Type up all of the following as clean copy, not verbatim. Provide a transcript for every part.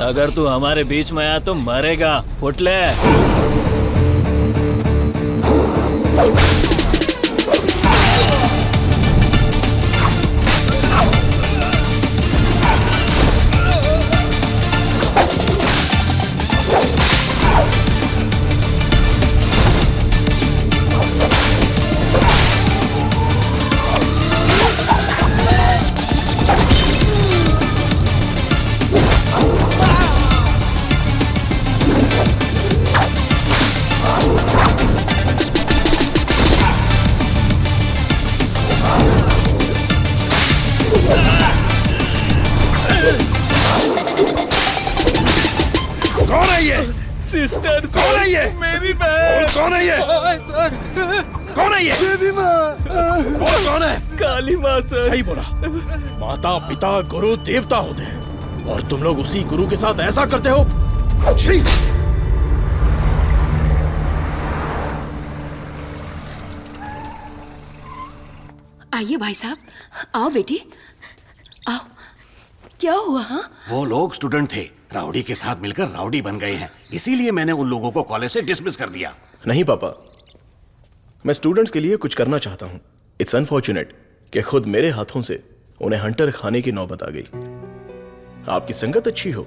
अगर तू हमारे बीच में आया तो मरेगा। फुट ले। सिस्टर, कौन है ये? मेरी बहन। कौन है ये? सर, कौन है ये? देवी माँ। कौन है? काली माँ सर। सही बोला। माता पिता गुरु देवता होते हैं और तुम लोग उसी गुरु के साथ ऐसा करते हो। छी! आइए भाई साहब, आओ बेटी, आओ। क्या हुआ? हाँ, वो लोग स्टूडेंट थे, राउडी के साथ मिलकर राउडी बन गए हैं, इसीलिए मैंने उन लोगों को कॉलेज से डिसमिस कर दिया। नहीं पापा, मैं स्टूडेंट्स के लिए कुछ करना चाहता हूं। इट्स अनफॉर्चुनेट कि खुद मेरे हाथों से उन्हें हंटर खाने की नौबत आ गई। आपकी संगत अच्छी हो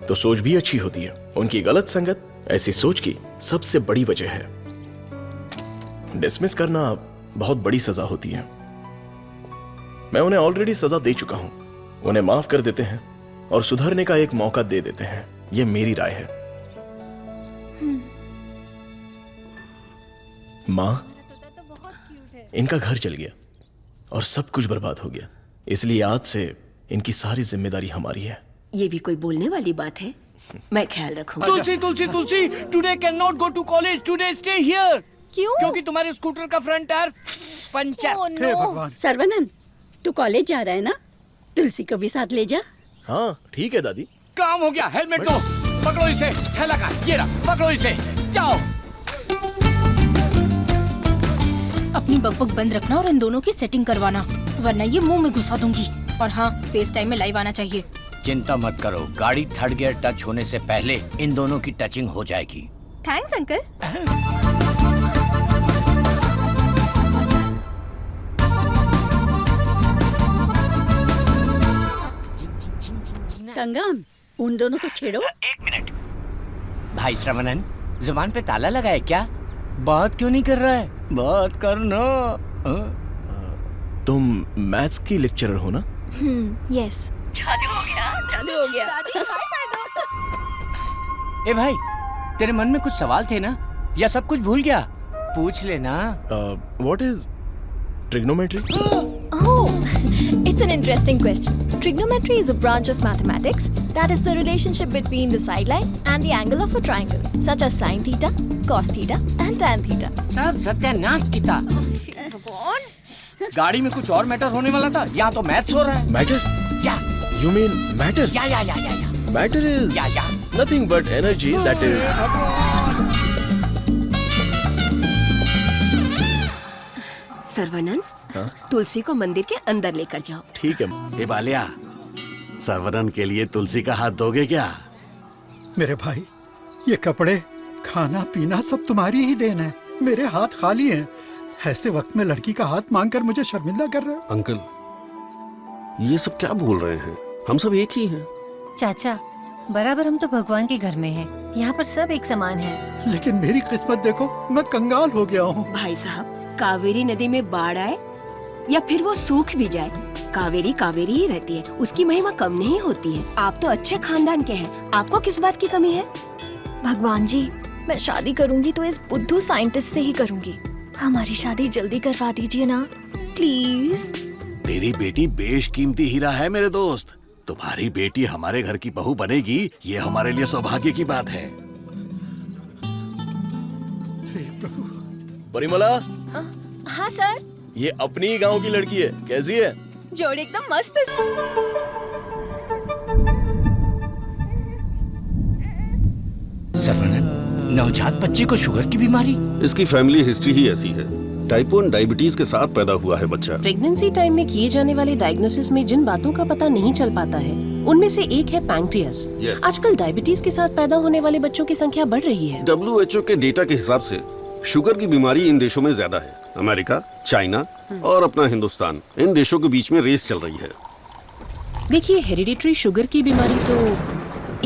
तो सोच भी अच्छी होती है। उनकी गलत संगत ऐसी सोच की सबसे बड़ी वजह है। डिसमिस करना बहुत बड़ी सजा होती है। मैं उन्हें ऑलरेडी सजा दे चुका हूं। उन्हें माफ कर देते हैं और सुधरने का एक मौका दे देते हैं। यह मेरी राय है। मां, इनका घर जल गया और सब कुछ बर्बाद हो गया, इसलिए आज से इनकी सारी जिम्मेदारी हमारी है। ये भी कोई बोलने वाली बात है? मैं ख्याल रखूंगा। Tulsi Tulsi Tulsi, today can not go to college, today stay here. क्यों? क्योंकि तुम्हारे स्कूटर का front tyre puncture. Oh, no. Sarvanand, तू कॉलेज जा रहा है ना? तुलसी को भी साथ ले जा। हाँ ठीक है दादी। काम हो गया। हेलमेट दो, पकड़ो इसे। थैला का ये रहा, पकड़ो इसे, जाओ। अपनी बकबक बंद रखना और इन दोनों की सेटिंग करवाना, वरना ये मुंह में घुसा दूंगी। और हाँ, फेस टाइम में लाइव आना चाहिए। चिंता मत करो, गाड़ी थर्ड गियर टच होने से पहले इन दोनों की टचिंग हो जाएगी। Thanks uncle. कंगन, उन दोनों को छेड़ो। एक मिनट। भाई श्रवणन, जुबान पे ताला लगा है क्या? बात क्यों नहीं कर रहा है? बात करना। तुम मैथ्स की लेक्चरर हो ना? यस। चालू हो गया। ए भाई, तेरे मन में कुछ सवाल थे ना, या सब कुछ भूल गया? पूछ लेना। What is trigonometry? Oh, it's an interesting question. Trigonometry is a branch of mathematics that is the relationship between the sideline and the angle of a triangle, such as sine theta, cos theta, and tan theta. सब सत्यानाश किता। गाड़ी में कुछ और matter होने वाला था, यहाँ तो मैथ्स हो रहा है। मैटर? या यू मीन मैटर? या मैटर इज या nothing but energy that is. Sarvanand, हाँ? तुलसी को मंदिर के अंदर लेकर जाओ। ठीक है। ए बालिया, सर्वनन के लिए तुलसी का हाथ दोगे क्या? मेरे भाई, ये कपड़े, खाना पीना सब तुम्हारी ही देन है। मेरे हाथ खाली हैं। ऐसे वक्त में लड़की का हाथ मांगकर मुझे शर्मिंदा कर रहे हो। अंकल, ये सब क्या बोल रहे हैं? हम सब एक ही हैं। चाचा, बराबर हम तो भगवान के घर में हैं। यहाँ पर सब एक समान है। लेकिन मेरी किस्मत देखो, मैं कंगाल हो गया हूँ। भाई साहब, कावेरी नदी में बाढ़ आए या फिर वो सूख भी जाए, कावेरी कावेरी ही रहती है। उसकी महिमा कम नहीं होती है। आप तो अच्छे खानदान के हैं, आपको किस बात की कमी है? भगवान जी, मैं शादी करूंगी तो इस बुद्धू साइंटिस्ट से ही करूंगी। हमारी शादी जल्दी करवा दीजिए ना, प्लीज। तेरी बेटी बेशकीमती हीरा है मेरे दोस्त। तुम्हारी बेटी हमारे घर की बहू बनेगी, ये हमारे लिए सौभाग्य की बात है। परिमला, हाँ सर। ये अपनी ही गांव की लड़की है। कैसी है? जोड़ी एकदम मस्त है। सर्वनन, नवजात बच्चे को शुगर की बीमारी? इसकी फैमिली हिस्ट्री ही ऐसी है। टाइप 1 डायबिटीज के साथ पैदा हुआ है बच्चा। प्रेगनेंसी टाइम में किए जाने वाले डायग्नोसिस में जिन बातों का पता नहीं चल पाता है उनमें से एक है पैंक्रियास। आजकल डायबिटीज के साथ पैदा होने वाले बच्चों की संख्या बढ़ रही है। WHO के डेटा के हिसाब से शुगर की बीमारी इन देशों में ज्यादा है। अमेरिका, चाइना और अपना हिंदुस्तान, इन देशों के बीच में रेस चल रही है। देखिए, हेरिडिटरी शुगर की बीमारी तो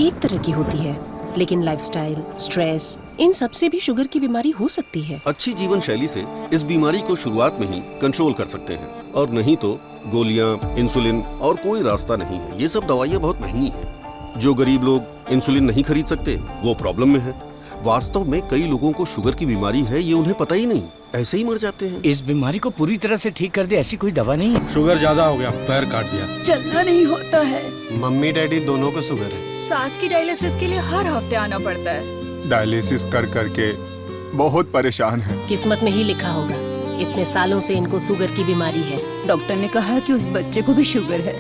एक तरह की होती है, लेकिन लाइफस्टाइल, स्ट्रेस, इन सब से भी शुगर की बीमारी हो सकती है। अच्छी जीवन शैली से इस बीमारी को शुरुआत में ही कंट्रोल कर सकते हैं, और नहीं तो गोलियां, इंसुलिन और कोई रास्ता नहीं है। ये सब दवाइयां बहुत महंगी हैं। जो गरीब लोग इंसुलिन नहीं खरीद सकते वो प्रॉब्लम में है। वास्तव में कई लोगों को शुगर की बीमारी है, ये उन्हें पता ही नहीं, ऐसे ही मर जाते हैं। इस बीमारी को पूरी तरह से ठीक कर दे ऐसी कोई दवा नहीं है। शुगर ज्यादा हो गया, पैर काट दिया। चलना नहीं होता है। मम्मी डैडी दोनों को शुगर है। सास की डायलिसिस के लिए हर हफ्ते आना पड़ता है। डायलिसिस कर करके बहुत परेशान है। किस्मत में ही लिखा होगा, इतने सालों से इनको शुगर की बीमारी है। डॉक्टर ने कहा कि उस बच्चे को भी शुगर है।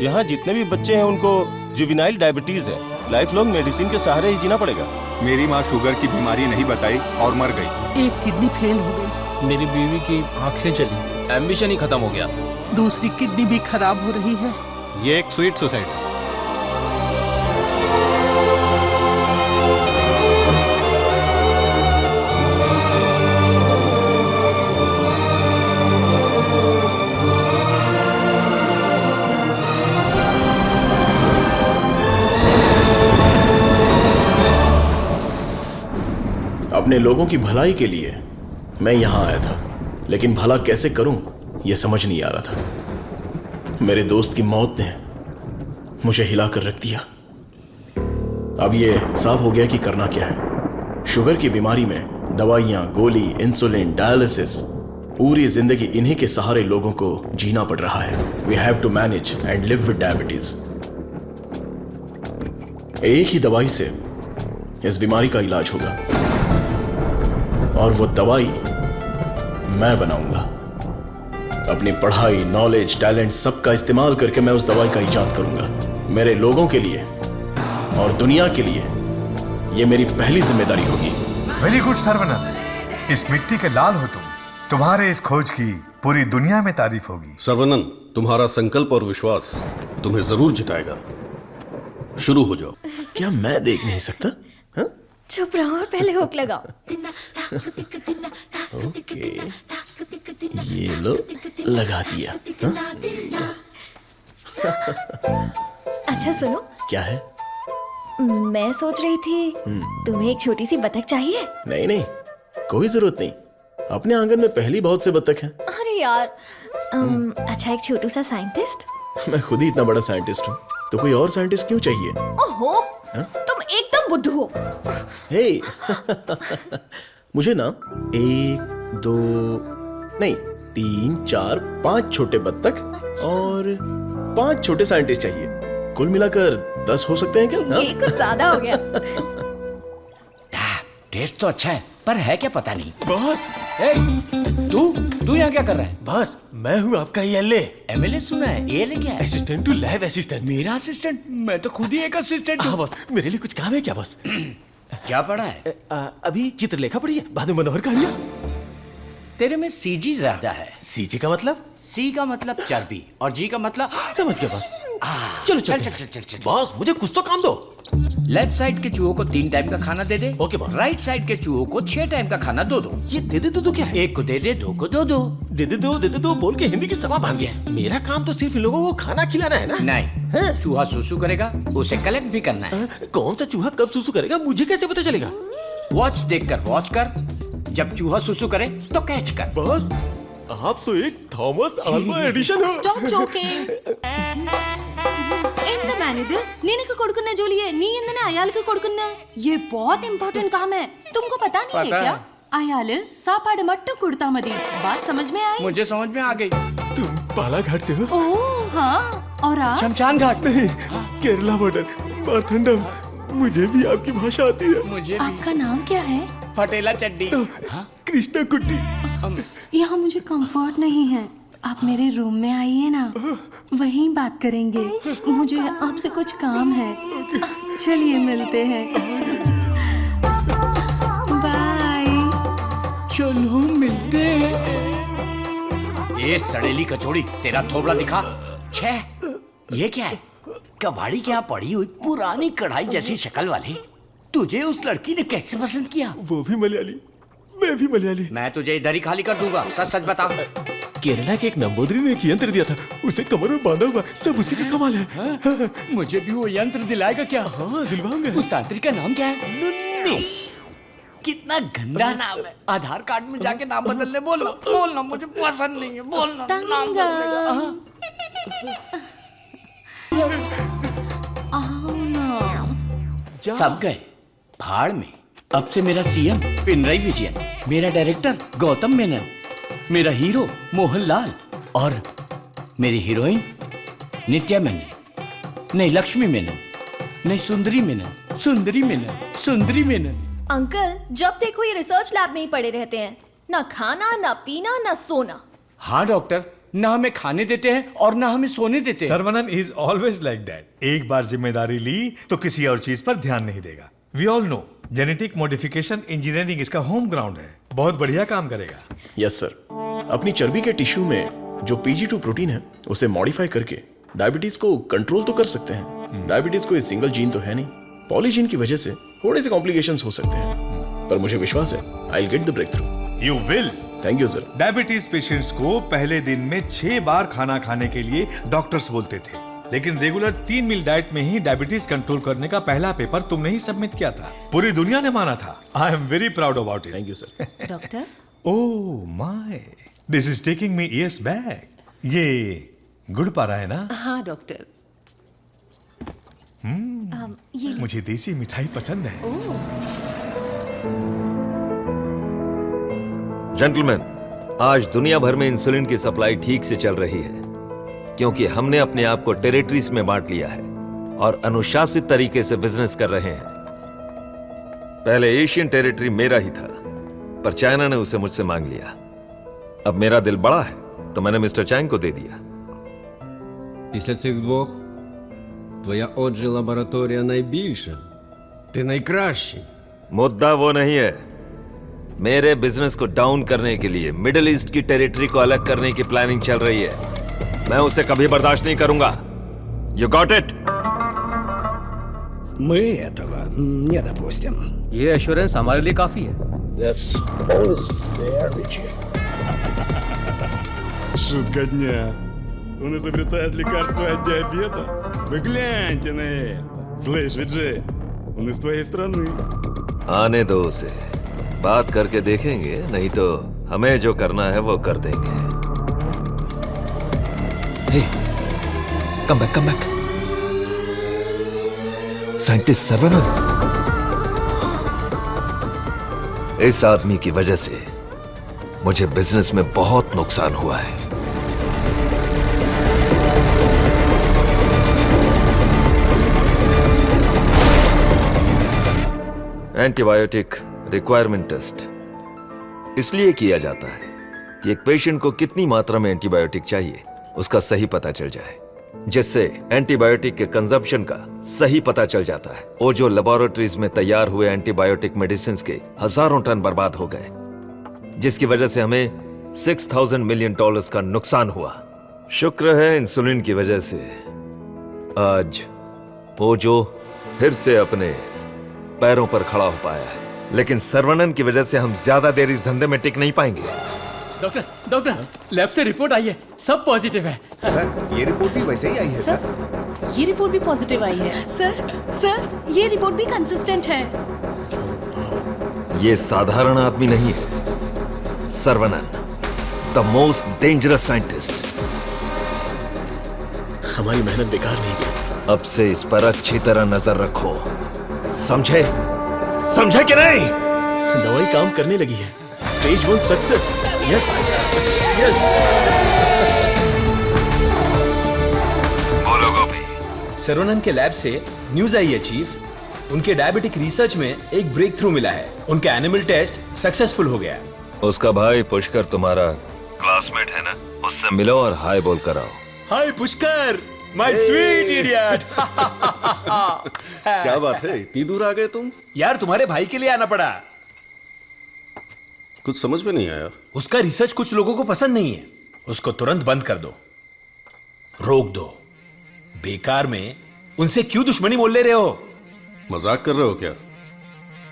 यहाँ जितने भी बच्चे हैं उनको जुवेनाइल डायबिटीज है। लाइफ लॉन्ग मेडिसिन के सहारे ही जीना पड़ेगा। मेरी माँ शुगर की बीमारी नहीं बताई और मर गई। एक किडनी फेल हो गई। मेरी बीवी की आंखें चली। एम्बिशन ही खत्म हो गया। दूसरी किडनी भी खराब हो रही है। ये एक स्वीट सुसाइड है। अपने लोगों की भलाई के लिए मैं यहां आया था, लेकिन भला कैसे करूं यह समझ नहीं आ रहा था। मेरे दोस्त की मौत ने मुझे हिलाकर रख दिया। अब यह साफ हो गया कि करना क्या है। शुगर की बीमारी में दवाइयां, गोली, इंसुलिन, डायलिसिस, पूरी जिंदगी इन्हीं के सहारे लोगों को जीना पड़ रहा है। We have to manage and live with diabetes. एक ही दवाई से इस बीमारी का इलाज होगा, और वो दवाई मैं बनाऊंगा। अपनी पढ़ाई, नॉलेज, टैलेंट सबका इस्तेमाल करके मैं उस दवाई का इजाद करूंगा। मेरे लोगों के लिए और दुनिया के लिए ये मेरी पहली जिम्मेदारी होगी। वेरी गुड सर्वनंद, इस मिट्टी के लाल हो तुम। तुम्हारे इस खोज की पूरी दुनिया में तारीफ होगी। सर्वनंद, तुम्हारा संकल्प और विश्वास तुम्हें जरूर जिताएगा। शुरू हो जाओ। क्या मैं देख नहीं सकता? चुप रहो और पहले हुक लगाओ। ओके, ये लो, लगा दिया। अच्छा सुनो। क्या है? मैं सोच रही थी तुम्हें एक छोटी सी बतख चाहिए? नहीं नहीं, कोई जरूरत नहीं। अपने आंगन में पहली बहुत से बतख हैं। अरे यार, अच्छा एक छोटू सा साइंटिस्ट। मैं खुद ही इतना बड़ा साइंटिस्ट हूँ, तो कोई और साइंटिस्ट क्यों चाहिए? ओहो, तुम एकदम बुद्धू हो। हे, मुझे ना 1, 2 नहीं 3, 4, 5 छोटे बत्तख और 5 छोटे साइंटिस्ट चाहिए। कुल मिलाकर 10 हो सकते हैं क्या? ये कुछ ज्यादा हो गया। टेस्ट तो अच्छा है, पर है क्या पता नहीं। बॉस, तू यहाँ क्या कर रहा है? बॉस, मैं हूँ आपका एमएलए। एमएलए सुना है? एएलए क्या है? Assistant to lab assistant. मेरा असिस्टेंट? मैं तो खुद ही एक असिस्टेंट हूँ। बॉस, मेरे लिए कुछ काम है क्या बॉस? क्या पढ़ा है? अभी चित्रलेखा पढ़ी है, बाद में मनोहर कहानियां। तेरे में सीजी ज्यादा है। सीजी का मतलब? सी का मतलब चर्बी और जी का मतलब समझ गया बॉस। चलो चल चल चल चल। बॉस, मुझे कुछ तो काम दो। लेफ्ट साइड के चूहों को 3 टाइम का खाना दे दे। Okay boss. राइट साइड के चूहों को 6 टाइम का खाना दो। ये दे दे दो क्या है? एक को दे दे, 2 को दो। दे दे दो बोल के हिंदी की सभा भाग गया। मेरा काम तो सिर्फ इन लोगों को खाना खिलाना है ना? नहीं, चूहा सुसु करेगा, उसे कलेक्ट भी करना है। कौन सा चूहा कब सुसु करेगा मुझे कैसे पता चलेगा? वॉच देखकर वॉच कर, जब चूहा सुसु करे तो कैच कर। बॉस, आप तो एक थॉमस अल्वा एडिशन हो। Stop joking. ఎంత మేనేది నేను కొడుకున్నా జోలియే నీ ఎందనే అయాలకు కొడుకున్నా ये बहुत इंपॉर्टेंट काम है, तुमको पता नहीं है क्या? अयाल सापाड़ मट्टू कुड़ता मदी। बात समझ में आई? मुझे समझ में आ गई। तुम बालाघाट से हो? ओह हाँ, और आप? शमशान घाट। नहीं, केरला बॉर्डर, मारथंडम। मुझे भी आपकी भाषा आती है। मुझे भी। आपका नाम क्या है? फटेला चड्डी। कृष्णा कुट्टी। यहाँ मुझे कंफर्ट नहीं है, आप मेरे रूम में आइए ना, वहीं बात करेंगे। मुझे आपसे कुछ काम है। चलिए मिलते हैं। बाय। चलो मिलते हैं। ये सड़ेली कचौड़ी, तेरा थोबड़ा दिखा। छे, ये क्या है? कबाड़ी के यहाँ पड़ी हुई पुरानी कढ़ाई जैसी शक्ल वाली। तुझे उस लड़की ने कैसे पसंद किया? वो भी मलयाली, मैं भी मलयाली। मैं तुझे इधर ही खाली कर दूंगा, सच सच बता। केरला के एक नंबोदरी ने एक यंत्र दिया था, उसे कमर में बांधा हुआ, सब उसी का कमाल है। हाँ? मुझे भी वो यंत्र दिलाएगा क्या? हाँ, दिलवाऊंगा। उस तांत्रिक का नाम क्या है? नुन्नू। कितना गंदा नाम है। आधार कार्ड में जाके नाम बदलने बोलो। बोलना, मुझे पसंद नहीं है। बोलना नाम बदलेगा। सब गए भाड़ में। अब से मेरा सीएम पिनराई विजयन, मेरा डायरेक्टर गौतम मेनन, मेरा हीरो मोहनलाल और मेरी हीरोइन नित्या मेनन, नहीं लक्ष्मी मेनन, नहीं सुंदरी मेनन, सुंदरी मेनन, सुंदरी मेनन। अंकल, जब देखो ये रिसर्च लैब में ही पड़े रहते हैं, ना खाना ना पीना ना सोना। हाँ डॉक्टर, ना हमें खाने देते हैं और ना हमें सोने देते हैं। Saravanan is always like that. एक बार जिम्मेदारी ली तो किसी और चीज पर ध्यान नहीं देगा। We all know genetic modification engineering इसका होम ग्राउंड है। बहुत बढ़िया काम करेगा। Yes sir. अपनी चर्बी के टिश्यू में जो PG2 प्रोटीन है उसे मॉडिफाई करके डायबिटीज को कंट्रोल तो कर सकते हैं। डायबिटीज कोई सिंगल जीन तो है नहीं, पॉलीजीन की वजह से थोड़े से कॉम्प्लिकेशंस हो सकते हैं, पर मुझे विश्वास है I will get the breakthrough. You will. Thank you sir. Diabetes patients को पहले दिन में 6 बार खाना खाने के लिए डॉक्टर्स बोलते थे, लेकिन रेगुलर 3 मील डाइट में ही डायबिटीज कंट्रोल करने का पहला पेपर तुमने ही सबमिट किया था। पूरी दुनिया ने माना था। I am very proud about it. Thank you sir. Doctor, oh my, this is taking me years back. ये गुड़ पा रहा है ना? हाँ डॉक्टर। मुझे देसी मिठाई पसंद है। जेंटलमैन, आज दुनिया भर में इंसुलिन की सप्लाई ठीक से चल रही है क्योंकि हमने अपने आप को टेरिटरीज में बांट लिया है और अनुशासित तरीके से बिजनेस कर रहे हैं। पहले एशियन टेरिटरी मेरा ही था, पर चाइना ने उसे मुझसे मांग लिया। अब मेरा दिल बड़ा है तो मैंने मिस्टर चैंग को दे दिया। Після цих двох твоя отже лабораторія найбільша. Ти найкращий. मुद्दा वो नहीं है। मेरे बिजनेस को डाउन करने के लिए मिडिल ईस्ट की टेरिटरी को अलग करने की प्लानिंग चल रही है। मैं उसे कभी बर्दाश्त नहीं करूंगा। You got it? Мы этого не допустим. ये एश्योरेंस हमारे लिए काफी है। That's always fair, Richie. Шутка дня. Он изобретает лекарство от диабета. Вы гляньте на это. Слышь, Виджей, он из твоей страны. आने दो उसे, बात करके देखेंगे, नहीं तो हमें जो करना है वो कर देंगे। Hey, come back, come back. Scientist Saravanan. इस आदमी की वजह से मुझे बिजनेस में बहुत नुकसान हुआ है। एंटीबायोटिक रिक्वायरमेंट टेस्ट इसलिए किया जाता है कि एक पेशेंट को कितनी मात्रा में एंटीबायोटिक चाहिए उसका सही पता चल जाए, जिससे एंटीबायोटिक के कंजप्शन का सही पता चल जाता है। और जो लेबोरेटरीज में तैयार हुए एंटीबायोटिक मेडिसिन के हजारों टन बर्बाद हो गए, जिसकी वजह से हमें $6,000 मिलियन का नुकसान हुआ। शुक्र है इंसुलिन की वजह से आज वो जो फिर से अपने पैरों पर खड़ा हो पाया है, लेकिन सर्वनन की वजह से हम ज्यादा देर इस धंधे में टिक नहीं पाएंगे। डॉक्टर, लैब से रिपोर्ट आई है, सब पॉजिटिव है। सर, ये रिपोर्ट भी वैसे ही आई है सर। ये रिपोर्ट भी पॉजिटिव आई है। सर, ये रिपोर्ट भी कंसिस्टेंट है। ये साधारण आदमी नहीं है, Saravanan, the most dangerous scientist. हमारी मेहनत बेकार नहीं गई। अब से इस पर अच्छी तरह नजर रखो, समझे? समझे कि नहीं? दवाई काम करने लगी है। Stage 1 success. Yes yes. बोलो गोपी। सर्वनन के लैब से न्यूज आई है चीफ। उनके डायबिटिक रिसर्च में एक ब्रेक थ्रू मिला है। उनका एनिमल टेस्ट सक्सेसफुल हो गया। उसका भाई पुष्कर तुम्हारा क्लासमेट है ना, उससे मिलो और हाय बोल कर आओ। हाय पुष्कर, माय स्वीट इडियट। क्या बात है, इतनी दूर आ गए तुम? यार तुम्हारे भाई के लिए आना पड़ा। कुछ समझ में नहीं आया। उसका रिसर्च कुछ लोगों को पसंद नहीं है। उसको तुरंत बंद कर दो, रोक दो। बेकार में उनसे क्यों दुश्मनी मोल ले रहे हो? मजाक कर रहे हो क्या?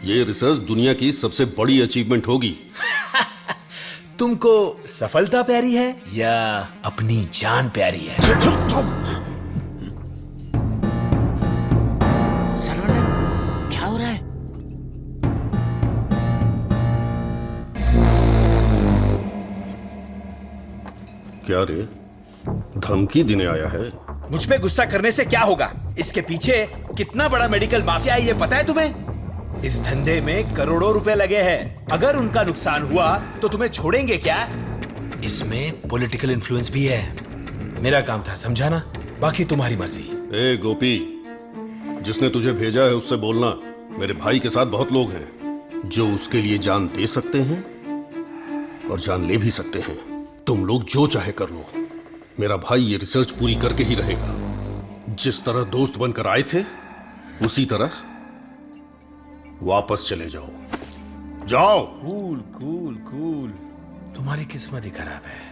ये रिसर्च दुनिया की सबसे बड़ी अचीवमेंट होगी। तुमको सफलता प्यारी है या अपनी जान प्यारी है? सर्वनंद, क्या हो रहा है? क्या रे, धमकी देने आया है? मुझ पे गुस्सा करने से क्या होगा? इसके पीछे कितना बड़ा मेडिकल माफिया है, ये पता है तुम्हें? इस धंधे में करोड़ों रुपए लगे हैं। अगर उनका नुकसान हुआ तो तुम्हें छोड़ेंगे क्या? इसमें पॉलिटिकल इन्फ्लुएंस भी है। मेरा काम था समझाना, बाकी तुम्हारी मर्जी। ए गोपी, जिसने तुझे भेजा है उससे बोलना, मेरे भाई के साथ बहुत लोग हैं जो उसके लिए जान दे सकते हैं और जान ले भी सकते हैं। तुम लोग जो चाहे कर लो, मेरा भाई ये रिसर्च पूरी करके ही रहेगा। जिस तरह दोस्त बनकर आए थे उसी तरह वापस चले जाओ। जाओ। कूल कूल कूल, तुम्हारी किस्मत ही खराब है।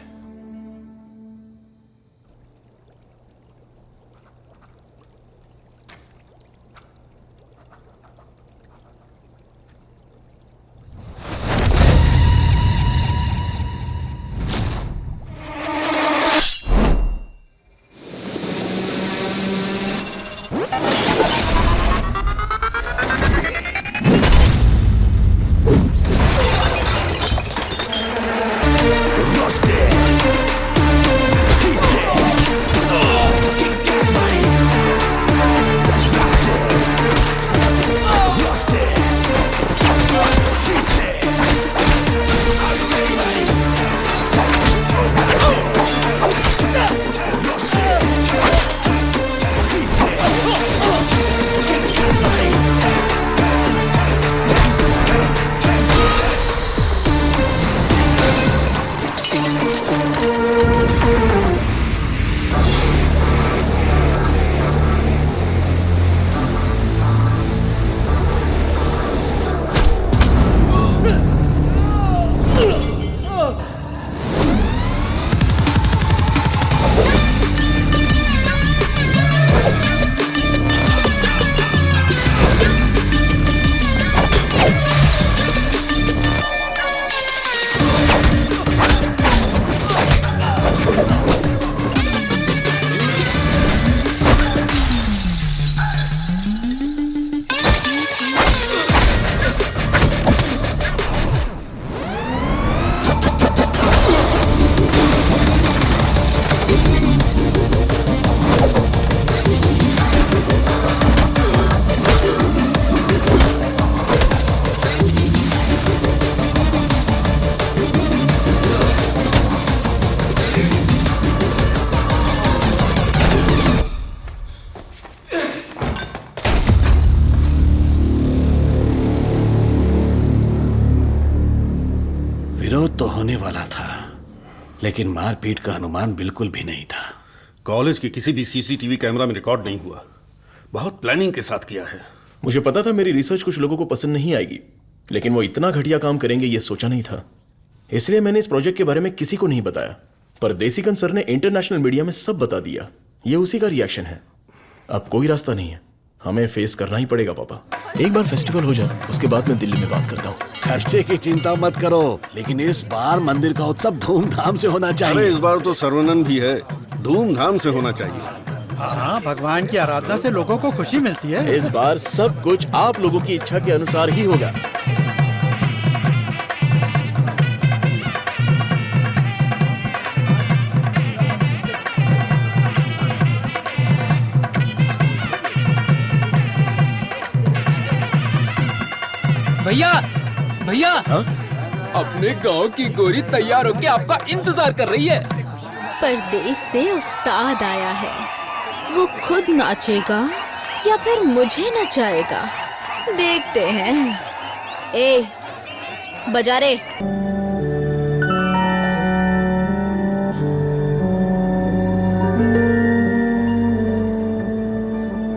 तो होने वाला था, लेकिन मारपीट का अनुमान बिल्कुल भी नहीं था। कॉलेज के किसी भी सीसीटीवी कैमरा में रिकॉर्ड नहीं हुआ। बहुत प्लानिंग के साथ किया है। मुझे पता था मेरी रिसर्च कुछ लोगों को पसंद नहीं आएगी, लेकिन वो इतना घटिया काम करेंगे ये सोचा नहीं था। इसलिए मैंने इस प्रोजेक्ट के बारे में किसी को नहीं बताया, पर देसिकन सर ने इंटरनेशनल मीडिया में सब बता दिया। ये उसी का रिएक्शन है। अब कोई रास्ता नहीं है, हमें फेस करना ही पड़ेगा पापा। एक बार फेस्टिवल हो जाए उसके बाद मैं दिल्ली में बात करता हूँ। खर्चे की चिंता मत करो, लेकिन इस बार मंदिर का उत्सव धूमधाम से होना चाहिए। अरे इस बार तो सर्वनंद भी है, धूमधाम से होना चाहिए। हाँ, भगवान की आराधना से लोगों को खुशी मिलती है। इस बार सब कुछ आप लोगों की इच्छा के अनुसार ही होगा। भैया भैया, अपने गांव की गोरी तैयार होके आपका इंतजार कर रही है। परदेश से उस्ताद आया है, वो खुद नाचेगा या फिर मुझे नचाएगा, देखते हैं। ए, बजा रे।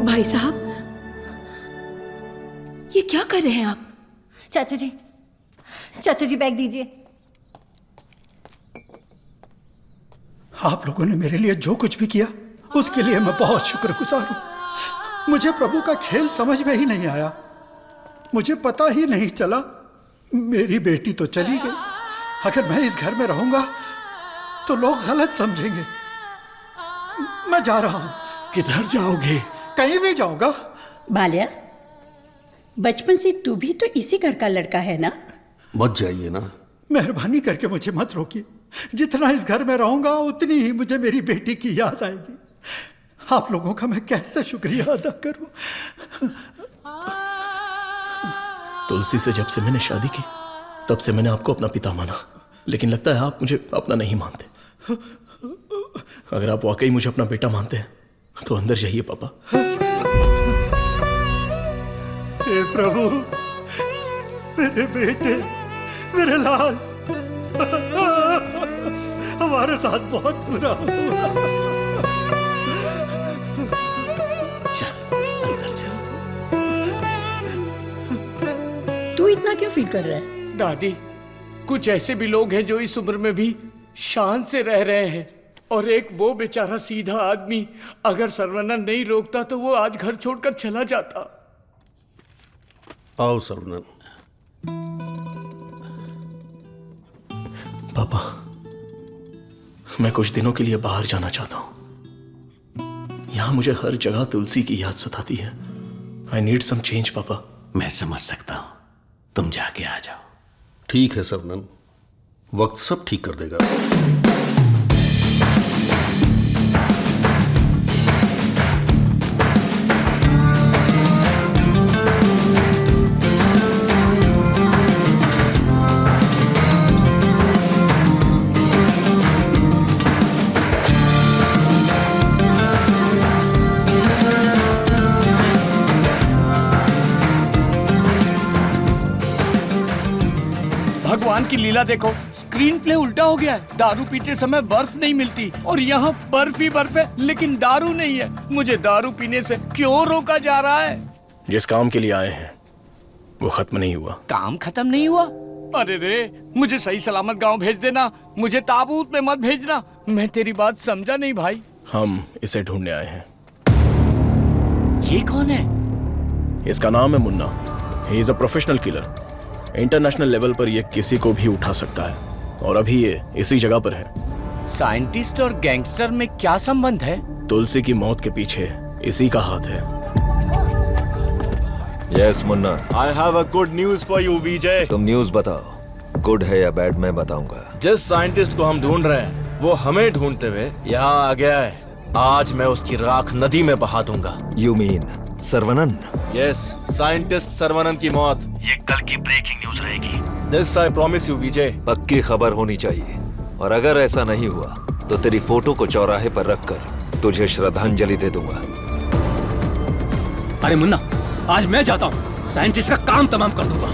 भाई साहब, ये क्या कर रहे हैं आप? चाचा जी बैग दीजिए। आप लोगों ने मेरे लिए जो कुछ भी किया उसके लिए मैं बहुत शुक्रगुजार हूं। मुझे प्रभु का खेल समझ में ही नहीं आया। मुझे पता ही नहीं चला। मेरी बेटी तो चली गई। अगर मैं इस घर में रहूंगा तो लोग गलत समझेंगे। मैं जा रहा हूं। किधर जाओगे? कहीं भी जाऊंगा। बाल्या, बचपन से तू भी तो इसी घर का लड़का है ना? मत जाइए ना। मेहरबानी करके मुझे मत रोकिए। जितना इस घर में रहूंगा उतनी ही मुझे मेरी बेटी की याद आएगी। आप लोगों का मैं कैसे शुक्रिया अदा करूं। तुलसी से जब से मैंने शादी की तब से मैंने आपको अपना पिता माना, लेकिन लगता है आप मुझे अपना नहीं मानते। अगर आप वाकई मुझे अपना बेटा मानते हैं तो अंदर जाइए पापा। हे प्रभु, मेरे बेटे, मेरे लाल, हमारे साथ बहुत बुरा हुआ। तू इतना क्यों फील कर रहा है? दादी, कुछ ऐसे भी लोग हैं जो इस उम्र में भी शान से रह रहे हैं, और एक वो बेचारा सीधा आदमी, अगर सर्वनंद नहीं रोकता तो वो आज घर छोड़कर चला जाता। आओ सर्वनंद। पापा, मैं कुछ दिनों के लिए बाहर जाना चाहता हूं। यहां मुझे हर जगह तुलसी की याद सताती है। आई नीड सम चेंज पापा। मैं समझ सकता हूं, तुम जाके आ जाओ। ठीक है सर्वनंद, वक्त सब ठीक कर देगा। की लीला देखो, स्क्रीन प्ले उल्टा हो गया है। दारू पीते समय बर्फ नहीं मिलती और यहाँ बर्फ ही बर्फ है, लेकिन दारू नहीं है। मुझे दारू पीने से क्यों रोका जा रहा है? जिस काम के लिए आए हैं वो खत्म नहीं हुआ। काम खत्म नहीं हुआ? अरे रे, मुझे सही सलामत गांव भेज देना, मुझे ताबूत में मत भेजना। मैं तेरी बात समझा नहीं भाई। हम इसे ढूंढने आए हैं। ये कौन है? इसका नाम है Munna. He is a professional killer. International level पर यह किसी को भी उठा सकता है, और अभी ये इसी जगह पर है। साइंटिस्ट और गैंगस्टर में क्या संबंध है? तुलसी की मौत के पीछे इसी का हाथ है। Yes Munna, I have a good news for you Vijay. तुम न्यूज बताओ, गुड है या बैड मैं बताऊंगा। जिस साइंटिस्ट को हम ढूंढ रहे हैं वो हमें ढूंढते हुए यहाँ आ गया है। आज मैं उसकी राख नदी में बहा दूंगा। You mean Sarvanand? Yes, scientist Sarvanand की मौत ये कल की ब्रेकिंग न्यूज रहेगी। This I promise you Vijay. पक्की खबर होनी चाहिए, और अगर ऐसा नहीं हुआ तो तेरी फोटो को चौराहे पर रखकर तुझे श्रद्धांजलि दे दूंगा। अरे मुन्ना, आज मैं जाता हूँ, साइंटिस्ट का काम तमाम कर दूंगा।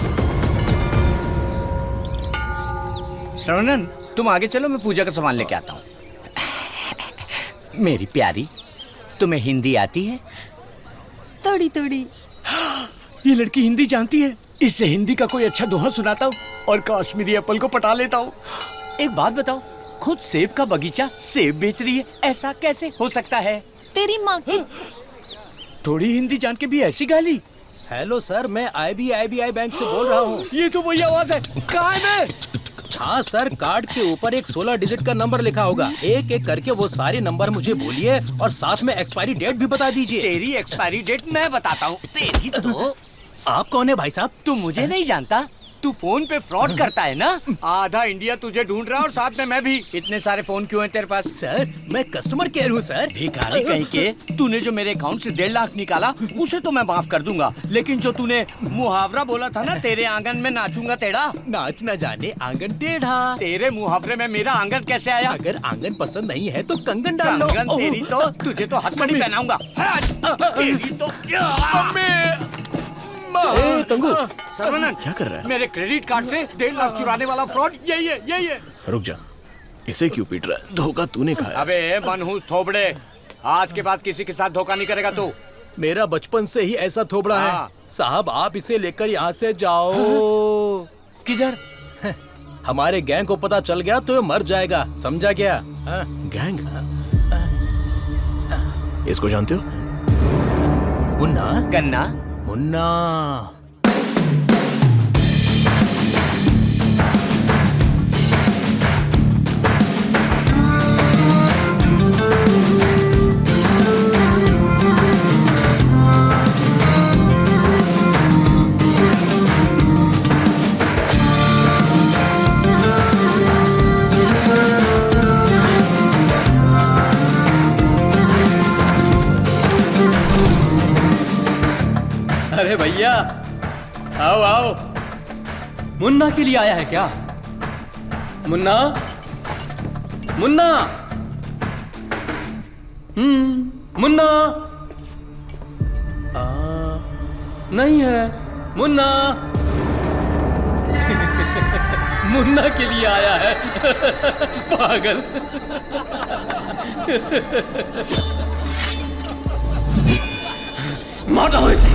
श्रवणन, तुम आगे चलो, मैं पूजा का सामान लेके आता हूँ। मेरी प्यारी, तुम्हें हिंदी आती है? थोड़ी थोड़ी। ये लड़की हिंदी जानती है। इससे हिंदी का कोई अच्छा दोहा सुनाता हूँ और कश्मीरी एप्पल को पटा लेता हूँ। एक बात बताओ, खुद सेब का बगीचा सेब बेच रही है, ऐसा कैसे हो सकता है? तेरी माँ की। थोड़ी हिंदी जान के भी ऐसी गाली? हेलो सर, मैं IBI बैंक से बोल रहा हूँ। ये तो वही आवाज है। कहाँ है मैं? हाँ सर, कार्ड के ऊपर एक 16 डिजिट का नंबर लिखा होगा। एक एक करके वो सारे नंबर मुझे बोलिए और साथ में एक्सपायरी डेट भी बता दीजिए। तेरी एक्सपायरी डेट मैं बताता हूँ। तेरी तो। आप कौन है भाई साहब? तू मुझे नहीं जानता? तू फोन पे फ्रॉड करता है ना? आधा इंडिया तुझे ढूंढ रहा है और साथ में मैं भी। इतने सारे फोन क्यों हैं तेरे पास? सर, मैं कस्टमर केयर हूँ सर। भिखारी कहीं के। तूने जो मेरे अकाउंट से 1.5 लाख निकाला उसे तो मैं माफ कर दूंगा, लेकिन जो तूने मुहावरा बोला था ना, तेरे आंगन में नाचूंगा टेढ़ा, नाच न जाने आंगन टेढ़ा। तेरे मुहावरे में मेरा आंगन कैसे आया? अगर आंगन पसंद नहीं है तो कंगन डाल लो। कंगन तेरी तो, तुझे तो हथकड़ी पहनाऊंगा। तेरी तो। तंगू, सर्वनंद, क्या कर रहा है? मेरे क्रेडिट कार्ड से 1.5 लाख चुराने वाला फ्रॉड यही है, यही है। रुक जा, इसे क्यों पीट रहा है? धोखा तूने खाया। अबे मनहूस थोबड़े, आज के बाद किसी के साथ धोखा नहीं करेगा तू। मेरा बचपन से ही ऐसा थोबड़ा है साहब। आप इसे लेकर यहाँ से जाओ। किधर? हमारे गैंग को पता चल गया तो ये मर जाएगा, समझा क्या? गैंग? इसको जानते हो? मुन्ना? कन्ना? मुन्ना। अरे भैया, आओ आओ। मुन्ना के लिए आया है क्या? मुन्ना? मुन्ना? मुन्ना? नहीं है। मुन्ना? मुन्ना के लिए आया है। पागल। मारो इसे।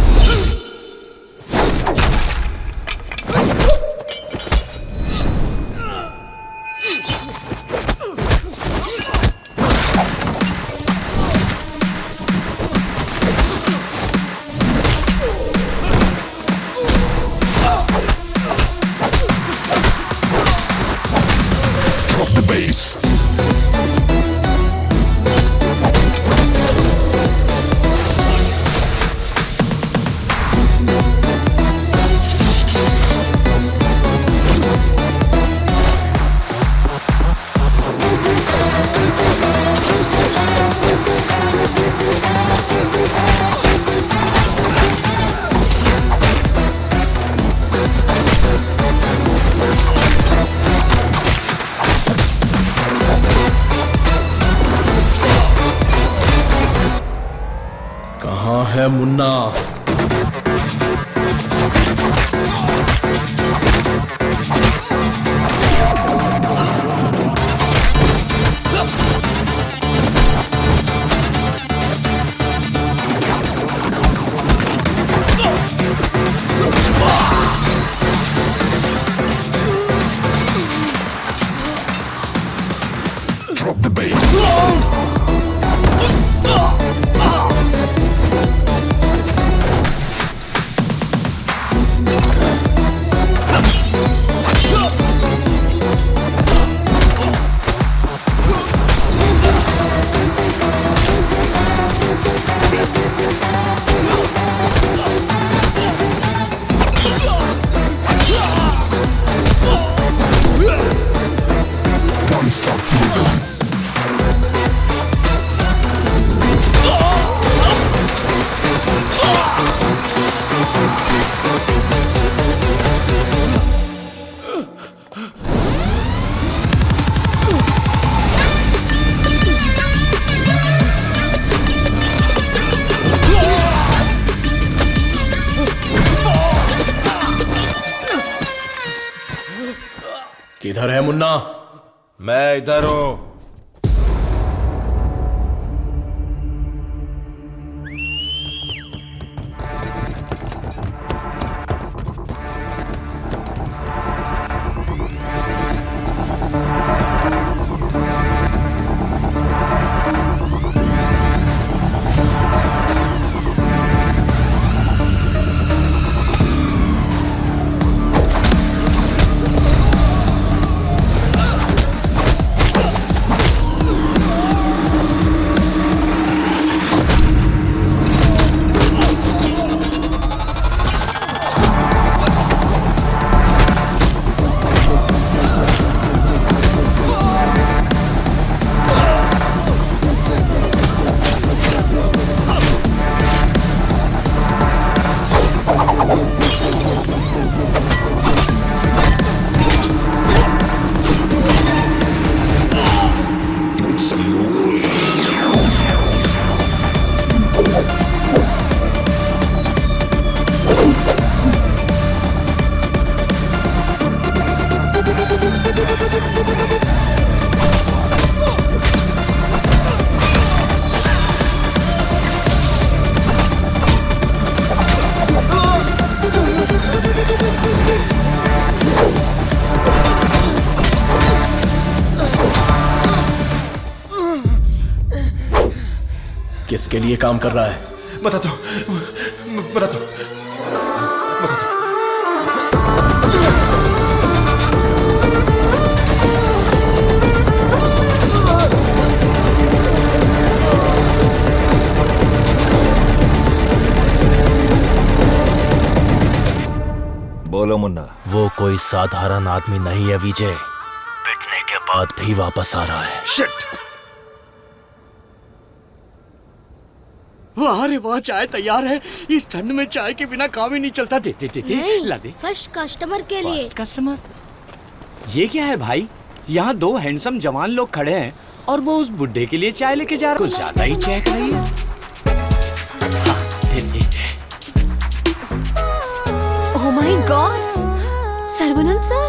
मुन्ना? किधर है मुन्ना? मैं इधर हूं। किसके लिए काम कर रहा है? बता दो। बोलो मुन्ना। वो कोई साधारण आदमी नहीं है विजय, पिटने के बाद भी वापस आ रहा है। शिट! वाह रे वाह, चाय तैयार है। इस ठंड में चाय के बिना काम ही नहीं चलता। दे ला दे। फर्स्ट कस्टमर के लिए। First customer? ये क्या है भाई? यहाँ दो हैंडसम जवान लोग खड़े हैं और वो उस बुड्ढे के लिए चाय लेके जा रहा है। कुछ ज्यादा ही चेक रही है। ओह माय गॉड, सर्वनंद सर,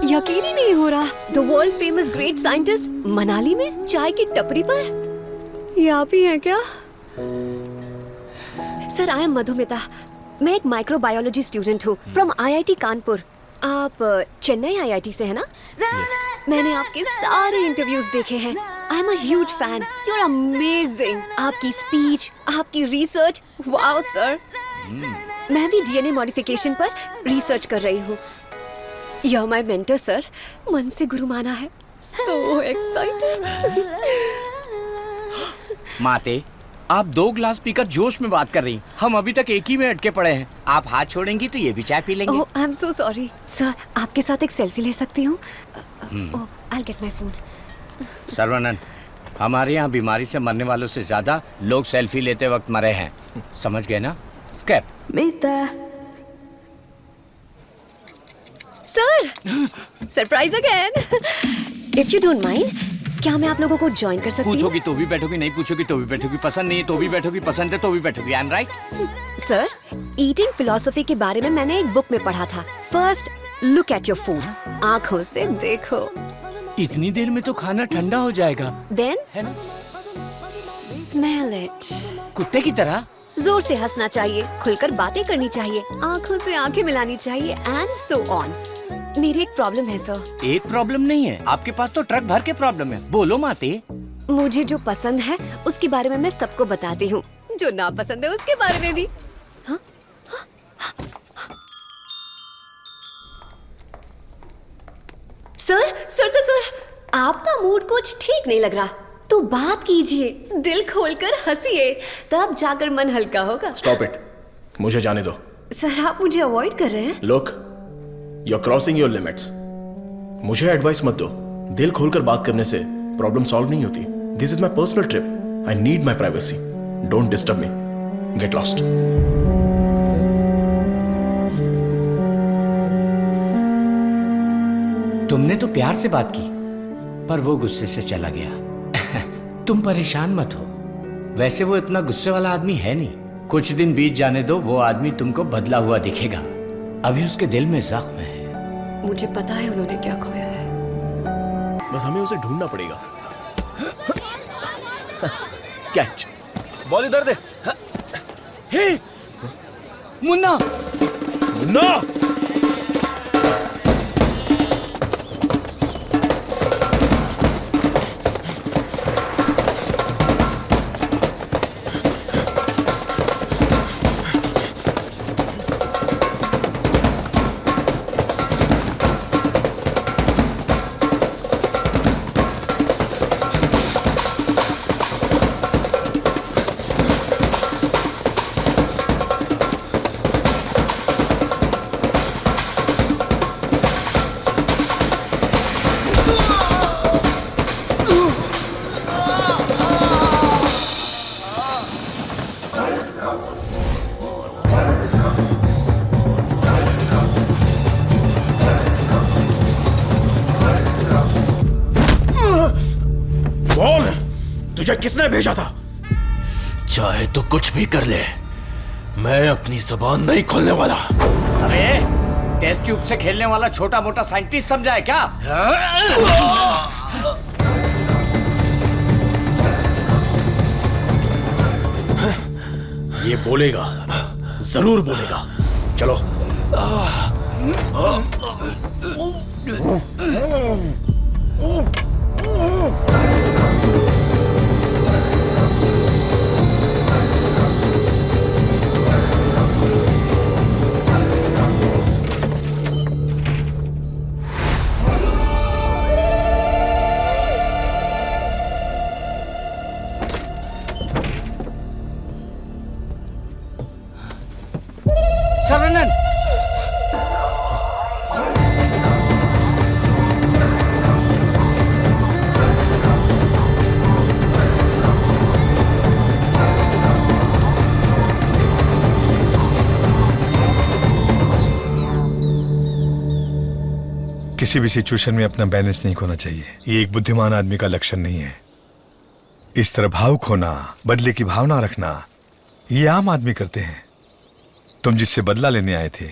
यकीन ही नहीं हो रहा। The world famous great scientist Manali में चाय की टपरी पर। ये आप ही हैं क्या? Sir, I am Madhumita. मैं एक माइक्रोबायोलॉजी स्टूडेंट हूँ फ्रॉम IIT कानपुर। आप चेन्नई IIT से है ना? मैंने आपके सारे इंटरव्यूज देखे हैं। I am a huge fan. You are amazing. आपकी स्पीच, आपकी रिसर्च, वाओ सर। मैं भी DNA मॉडिफिकेशन पर रिसर्च कर रही हूँ। You are my mentor sir. मन से गुरु माना है। So excited. माते, आप 2 ग्लास पीकर जोश में बात कर रही। हम अभी तक एक ही में अटके पड़े हैं। आप हाथ छोड़ेंगी तो ये भी चाय पी लेंगे। I am so sorry sir. आपके साथ एक सेल्फी ले सकती हूँ? I get my phone. Sarvanand, हमारे यहाँ बीमारी से मरने वालों से ज्यादा लोग सेल्फी लेते वक्त मरे हैं। समझ गए ना? Escape. Sir, surprise again. If you don't mind, क्या मैं आप लोगों को ज्वाइन कर सकती हूँ? पूछोगी तो भी बैठोगी, नहीं पूछोगी तो भी बैठोगी, पसंद नहीं है तो भी बैठोगी, पसंद है तो भी बैठोगी। I am right? Sir, eating philosophy के बारे में मैंने एक बुक में पढ़ा था। First look at your food, आंखों से देखो। इतनी देर में तो खाना ठंडा हो जाएगा। Then smell it. कुत्ते की तरह जोर से हंसना चाहिए, खुलकर बातें करनी चाहिए, आंखों से आंखें मिलानी चाहिए, एंड सो ऑन। मेरी एक प्रॉब्लम है सर। एक प्रॉब्लम नहीं है, आपके पास तो ट्रक भर के प्रॉब्लम है। बोलो माते। मुझे जो पसंद है उसके बारे में मैं सबको बताती हूँ, जो ना पसंद है उसके बारे में भी। हाँ? सर, आपका मूड कुछ ठीक नहीं लग रहा, तो बात कीजिए, दिल खोलकर हंसिए, तब जाकर मन हल्का होगा। स्टॉप इट, मुझे जाने दो। सर, आप मुझे अवॉइड कर रहे हैं। Look, you are crossing your limits. मुझे एडवाइस मत दो। दिल खोलकर बात करने से प्रॉब्लम सॉल्व नहीं होती। This is my personal trip. I need my privacy. Don't disturb me. Get lost. तुमने तो प्यार से बात की, पर वो गुस्से से चला गया। तुम परेशान मत हो, वैसे वो इतना गुस्से वाला आदमी है नहीं। कुछ दिन बीत जाने दो, वो आदमी तुमको बदला हुआ दिखेगा। अभी उसके दिल में जख्म है। मुझे पता है उन्होंने क्या खोया है। बस हमें उसे ढूंढना पड़ेगा। कैच। बॉल इधर दे। हे मुन्ना, मुन्ना! किसने भेजा था? चाहे तो कुछ भी कर ले, मैं अपनी जुबान नहीं खोलने वाला। अबे, टेस्ट ट्यूब से खेलने वाला छोटा मोटा साइंटिस्ट समझा है क्या? ये बोलेगा, जरूर बोलेगा। चलो। किसी भी सिचुएशन में अपना बैलेंस नहीं खोना चाहिए। ये एक बुद्धिमान आदमी का लक्षण नहीं है। इस तरह भावुक होना, बदले की भावना रखना, ये आम आदमी करते हैं। तुम जिससे बदला लेने आए थे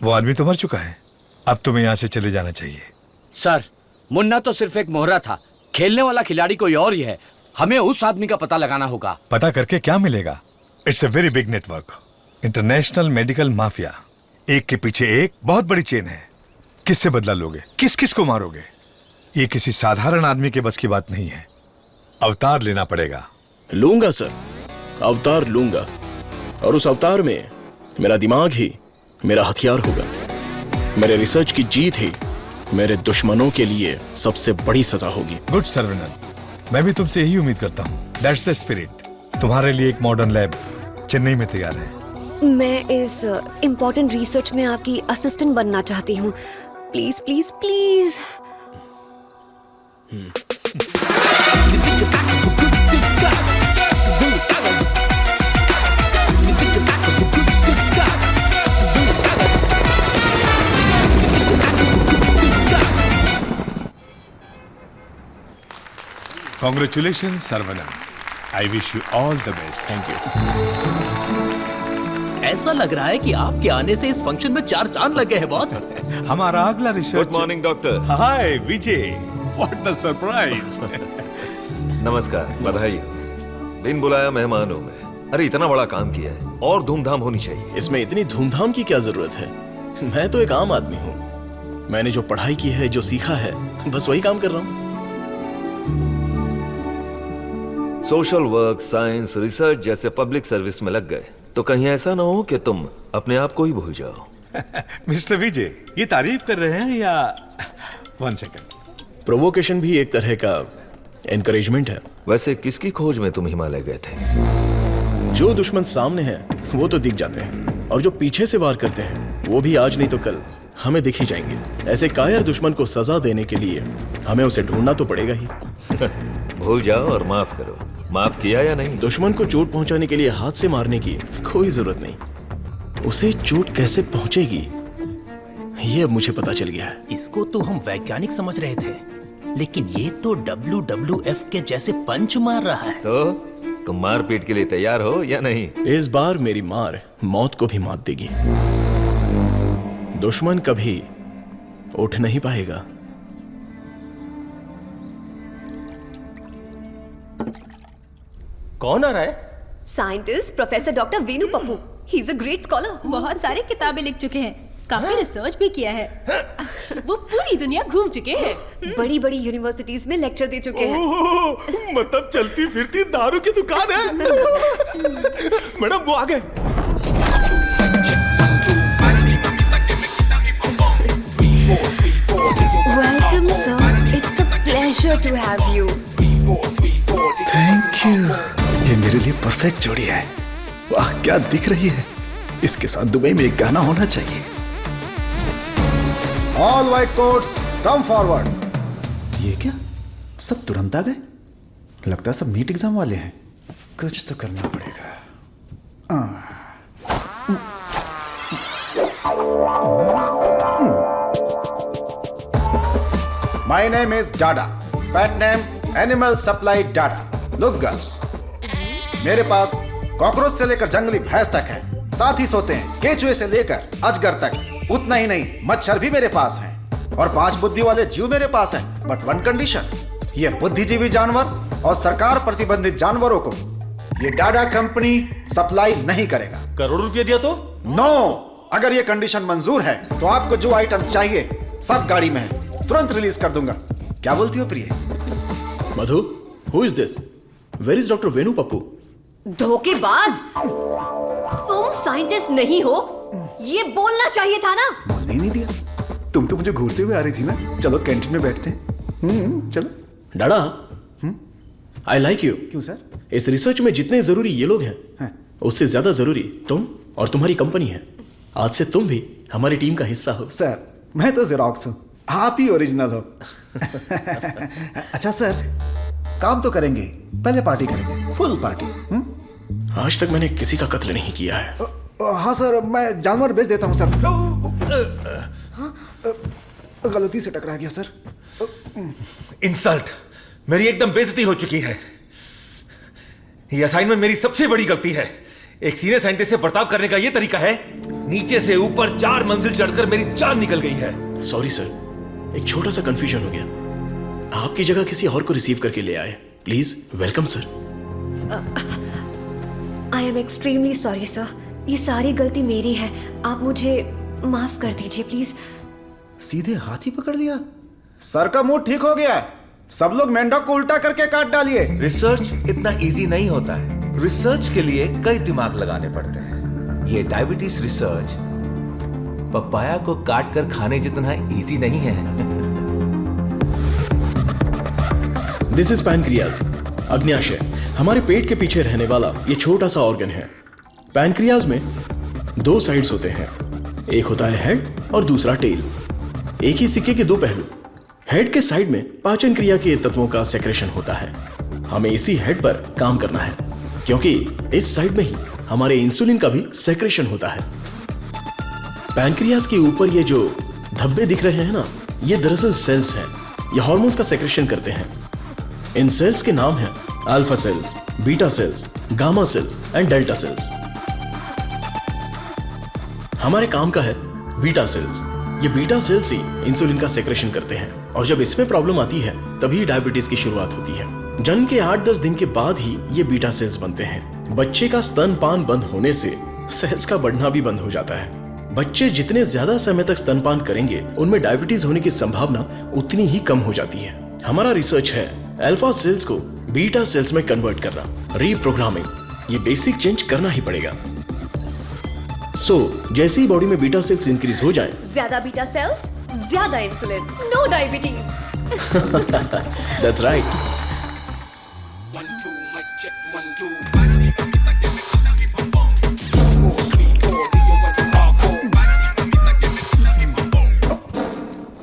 वो आदमी तो मर चुका है। अब तुम्हें यहां से चले जाना चाहिए। सर, मुन्ना तो सिर्फ एक मोहरा था, खेलने वाला खिलाड़ी कोई और ही है। हमें उस आदमी का पता लगाना होगा। पता करके क्या मिलेगा? It's a very big network, international medical mafia. एक के पीछे एक बहुत बड़ी चेन है। किससे बदला लोगे? किस किस को मारोगे? ये किसी साधारण आदमी के बस की बात नहीं है। अवतार लेना पड़ेगा। लूंगा सर, अवतार लूंगा, और उस अवतार में मेरा दिमाग ही मेरा हथियार होगा। मेरे रिसर्च की जीत ही मेरे दुश्मनों के लिए सबसे बड़ी सजा होगी। गुड सर्वेनल, मैं भी तुमसे यही उम्मीद करता हूं। That's the spirit. तुम्हारे लिए एक मॉडर्न लैब चेन्नई में तैयार है। मैं इस इम्पोर्टेंट रिसर्च में आपकी असिस्टेंट बनना चाहती हूँ। Please please please. Congratulations, Sarvanam. I wish you all the best. Thank you. ऐसा लग रहा है कि आपके आने से इस फंक्शन में 4 चांद लगे हैं बॉस। हमारा अगला research. Good morning doctor. Hi Vijay, what the surprise. नमस्कार, बधाई। बिन बुलाया मेहमान हूं मैं। अरे इतना बड़ा काम किया है और धूमधाम होनी चाहिए। इसमें इतनी धूमधाम की क्या जरूरत है? मैं तो एक आम आदमी हूं। मैंने जो पढ़ाई की है, जो सीखा है, बस वही काम कर रहा हूं। सोशल वर्क, साइंस, रिसर्च जैसे पब्लिक सर्विस में लग गए तो कहीं ऐसा ना हो कि तुम अपने आप को ही भूल जाओ। मिस्टर विजय, ये तारीफ कर रहे हैं या? 1 सेकंड। प्रोवोकेशन भी एक तरह का एनकरेजमेंट है। वैसे किसकी खोज में तुम हिमालय गए थे? जो दुश्मन सामने हैं वो तो दिख जाते हैं, और जो पीछे से वार करते हैं वो भी आज नहीं तो कल हमें दिख ही जाएंगे। ऐसे कायर दुश्मन को सजा देने के लिए हमें उसे ढूंढना तो पड़ेगा ही। भूल जाओ और माफ करो। माफ किया या नहीं? दुश्मन को चोट पहुंचाने के लिए हाथ से मारने की कोई जरूरत नहीं। उसे चोट कैसे पहुंचेगी ये अब मुझे पता चल गया है। इसको तो हम वैज्ञानिक समझ रहे थे, लेकिन ये तो WWF के जैसे पंच मार रहा है। तो तुम मारपीट के लिए तैयार हो या नहीं? इस बार मेरी मार मौत को भी मात देगी। दुश्मन कभी उठ नहीं पाएगा। कौन आ रहा है? Scientist professor doctor Venu Pappu. He is a great scholar. बहुत सारी किताबें लिख चुके हैं, काफी रिसर्च भी किया है। वो पूरी दुनिया घूम चुके हैं, बड़ी बड़ी यूनिवर्सिटीज में लेक्चर दे चुके हैं। मतलब चलती फिरती दारू की दुकान है। मैडम वो आ गए। Welcome sir, it's a pleasure to have you. Thank you. ये मेरे लिए परफेक्ट जोड़ी है। वाह क्या दिख रही है। इसके साथ दुबई में एक गाना होना चाहिए। All white quotes come forward. ये क्या, सब तुरंत आ गए? लगता है सब नीट एग्जाम वाले हैं। कुछ तो करना पड़ेगा। My name is Dada, pet name animal supply Dada. Look girls, मेरे पास कॉकरोच से लेकर जंगली भैंस तक है, साथ ही सोते हैं केचुए से लेकर अजगर तक। उतना ही नहीं, मच्छर भी मेरे पास हैं, और 5 बुद्धि वाले जीव मेरे पास हैं। बट 1 कंडीशन, ये बुद्धिजीवी जानवर और सरकार प्रतिबंधित जानवरों को ये डाडा कंपनी सप्लाई नहीं करेगा। करोड़ रुपया दिया तो? नो, अगर ये कंडीशन मंजूर है तो आपको जो आइटम चाहिए सब गाड़ी में है, तुरंत रिलीज कर दूंगा। क्या बोलती हो प्रिय? Madhu, who is this? Where is doctor Venu Pappu? धोखेबाज, तुम साइंटिस्ट नहीं हो, ये बोलना चाहिए था ना। बोलने ही नहीं दिया। तुम तो मुझे घूरते हुए आ रही थी ना। चलो कैंटीन में बैठते हैं। चलो। डाडा, आई लाइक यू। क्यों सर? इस रिसर्च में जितने जरूरी ये लोग हैं, उससे ज्यादा जरूरी तुम और तुम्हारी कंपनी है। आज से तुम भी हमारी टीम का हिस्सा हो। सर, मैं तो जेरोक्स हूं, आप ही ओरिजिनल हो। अच्छा सर, काम तो करेंगे, पहले पार्टी करेंगे, फुल पार्टी। आज तक मैंने किसी का कत्ल नहीं किया है। हाँ सर, मैं जानवर बेच देता हूं सर। गलती से टकरा गया सर। इंसल्ट, मेरी एकदम बेइज्जती हो चुकी है। ये असाइनमेंट मेरी सबसे बड़ी गलती है। एक सीनियर साइंटिस्ट से बर्ताव करने का ये तरीका है? नीचे से ऊपर 4 मंजिल चढ़कर मेरी जान निकल गई है। सॉरी सर, एक छोटा सा कंफ्यूजन हो गया। आपकी जगह किसी और को रिसीव करके ले आए। Please welcome sir. I am extremely sorry sir, ये सारी गलती मेरी है, आप मुझे माफ कर दीजिए प्लीज। सीधे हाथ ही पकड़ लिया। सर का मूड ठीक हो गया। सब लोग मेंढक को उल्टा करके काट डालिए। रिसर्च इतना इजी नहीं होता है। रिसर्च के लिए कई दिमाग लगाने पड़ते हैं। ये डायबिटीज रिसर्च पपाया को काट कर खाने जितना इजी नहीं है। दिस इज पैनक्रियाज, अग्न्याशय, हमारे पेट के पीछे रहने वाला ये छोटा सा ऑर्गन है। पैनक्रियाज में 2 साइड्स होते हैं, एक होता है हेड और दूसरा टेल। एक ही सिक्के के 2 पहलू। हेड के साइड में पाचन क्रिया के तत्वों का सेक्रेशन होता है। हमें इसी हेड पर काम करना है, क्योंकि इस साइड में ही हमारे इंसुलिन का भी सेक्रेशन होता है। पैनक्रियाज के ऊपर ये जो धब्बे दिख रहे हैं ना, ये दरअसल सेल्स हैं। ये हार्मोन्स का सेक्रेशन करते हैं। इन सेल्स के नाम हैं alpha cells, beta cells, gamma cells and delta cells. हमारे काम का है बीटा सेल्स। ये बीटा सेल्स ही इंसुलिन का सेक्रेशन करते हैं, और जब इसमें प्रॉब्लम आती है तभी डायबिटीज की शुरुआत होती है। जन्म के 8-10 दिन के बाद ही ये बीटा सेल्स बनते हैं। बच्चे का स्तनपान बंद होने से सेल्स का बढ़ना भी बंद हो जाता है। बच्चे जितने ज्यादा समय तक स्तनपान करेंगे, उनमें डायबिटीज होने की संभावना उतनी ही कम हो जाती है। हमारा रिसर्च है अल्फा सेल्स को बीटा सेल्स में कन्वर्ट करना, रीप्रोग्रामिंग। ये बेसिक चेंज करना ही पड़ेगा। जैसे ही बॉडी में बीटा सेल्स इंक्रीज हो जाएं, ज्यादा बीटा सेल्स, ज्यादा insulin, no diabetes. That's right.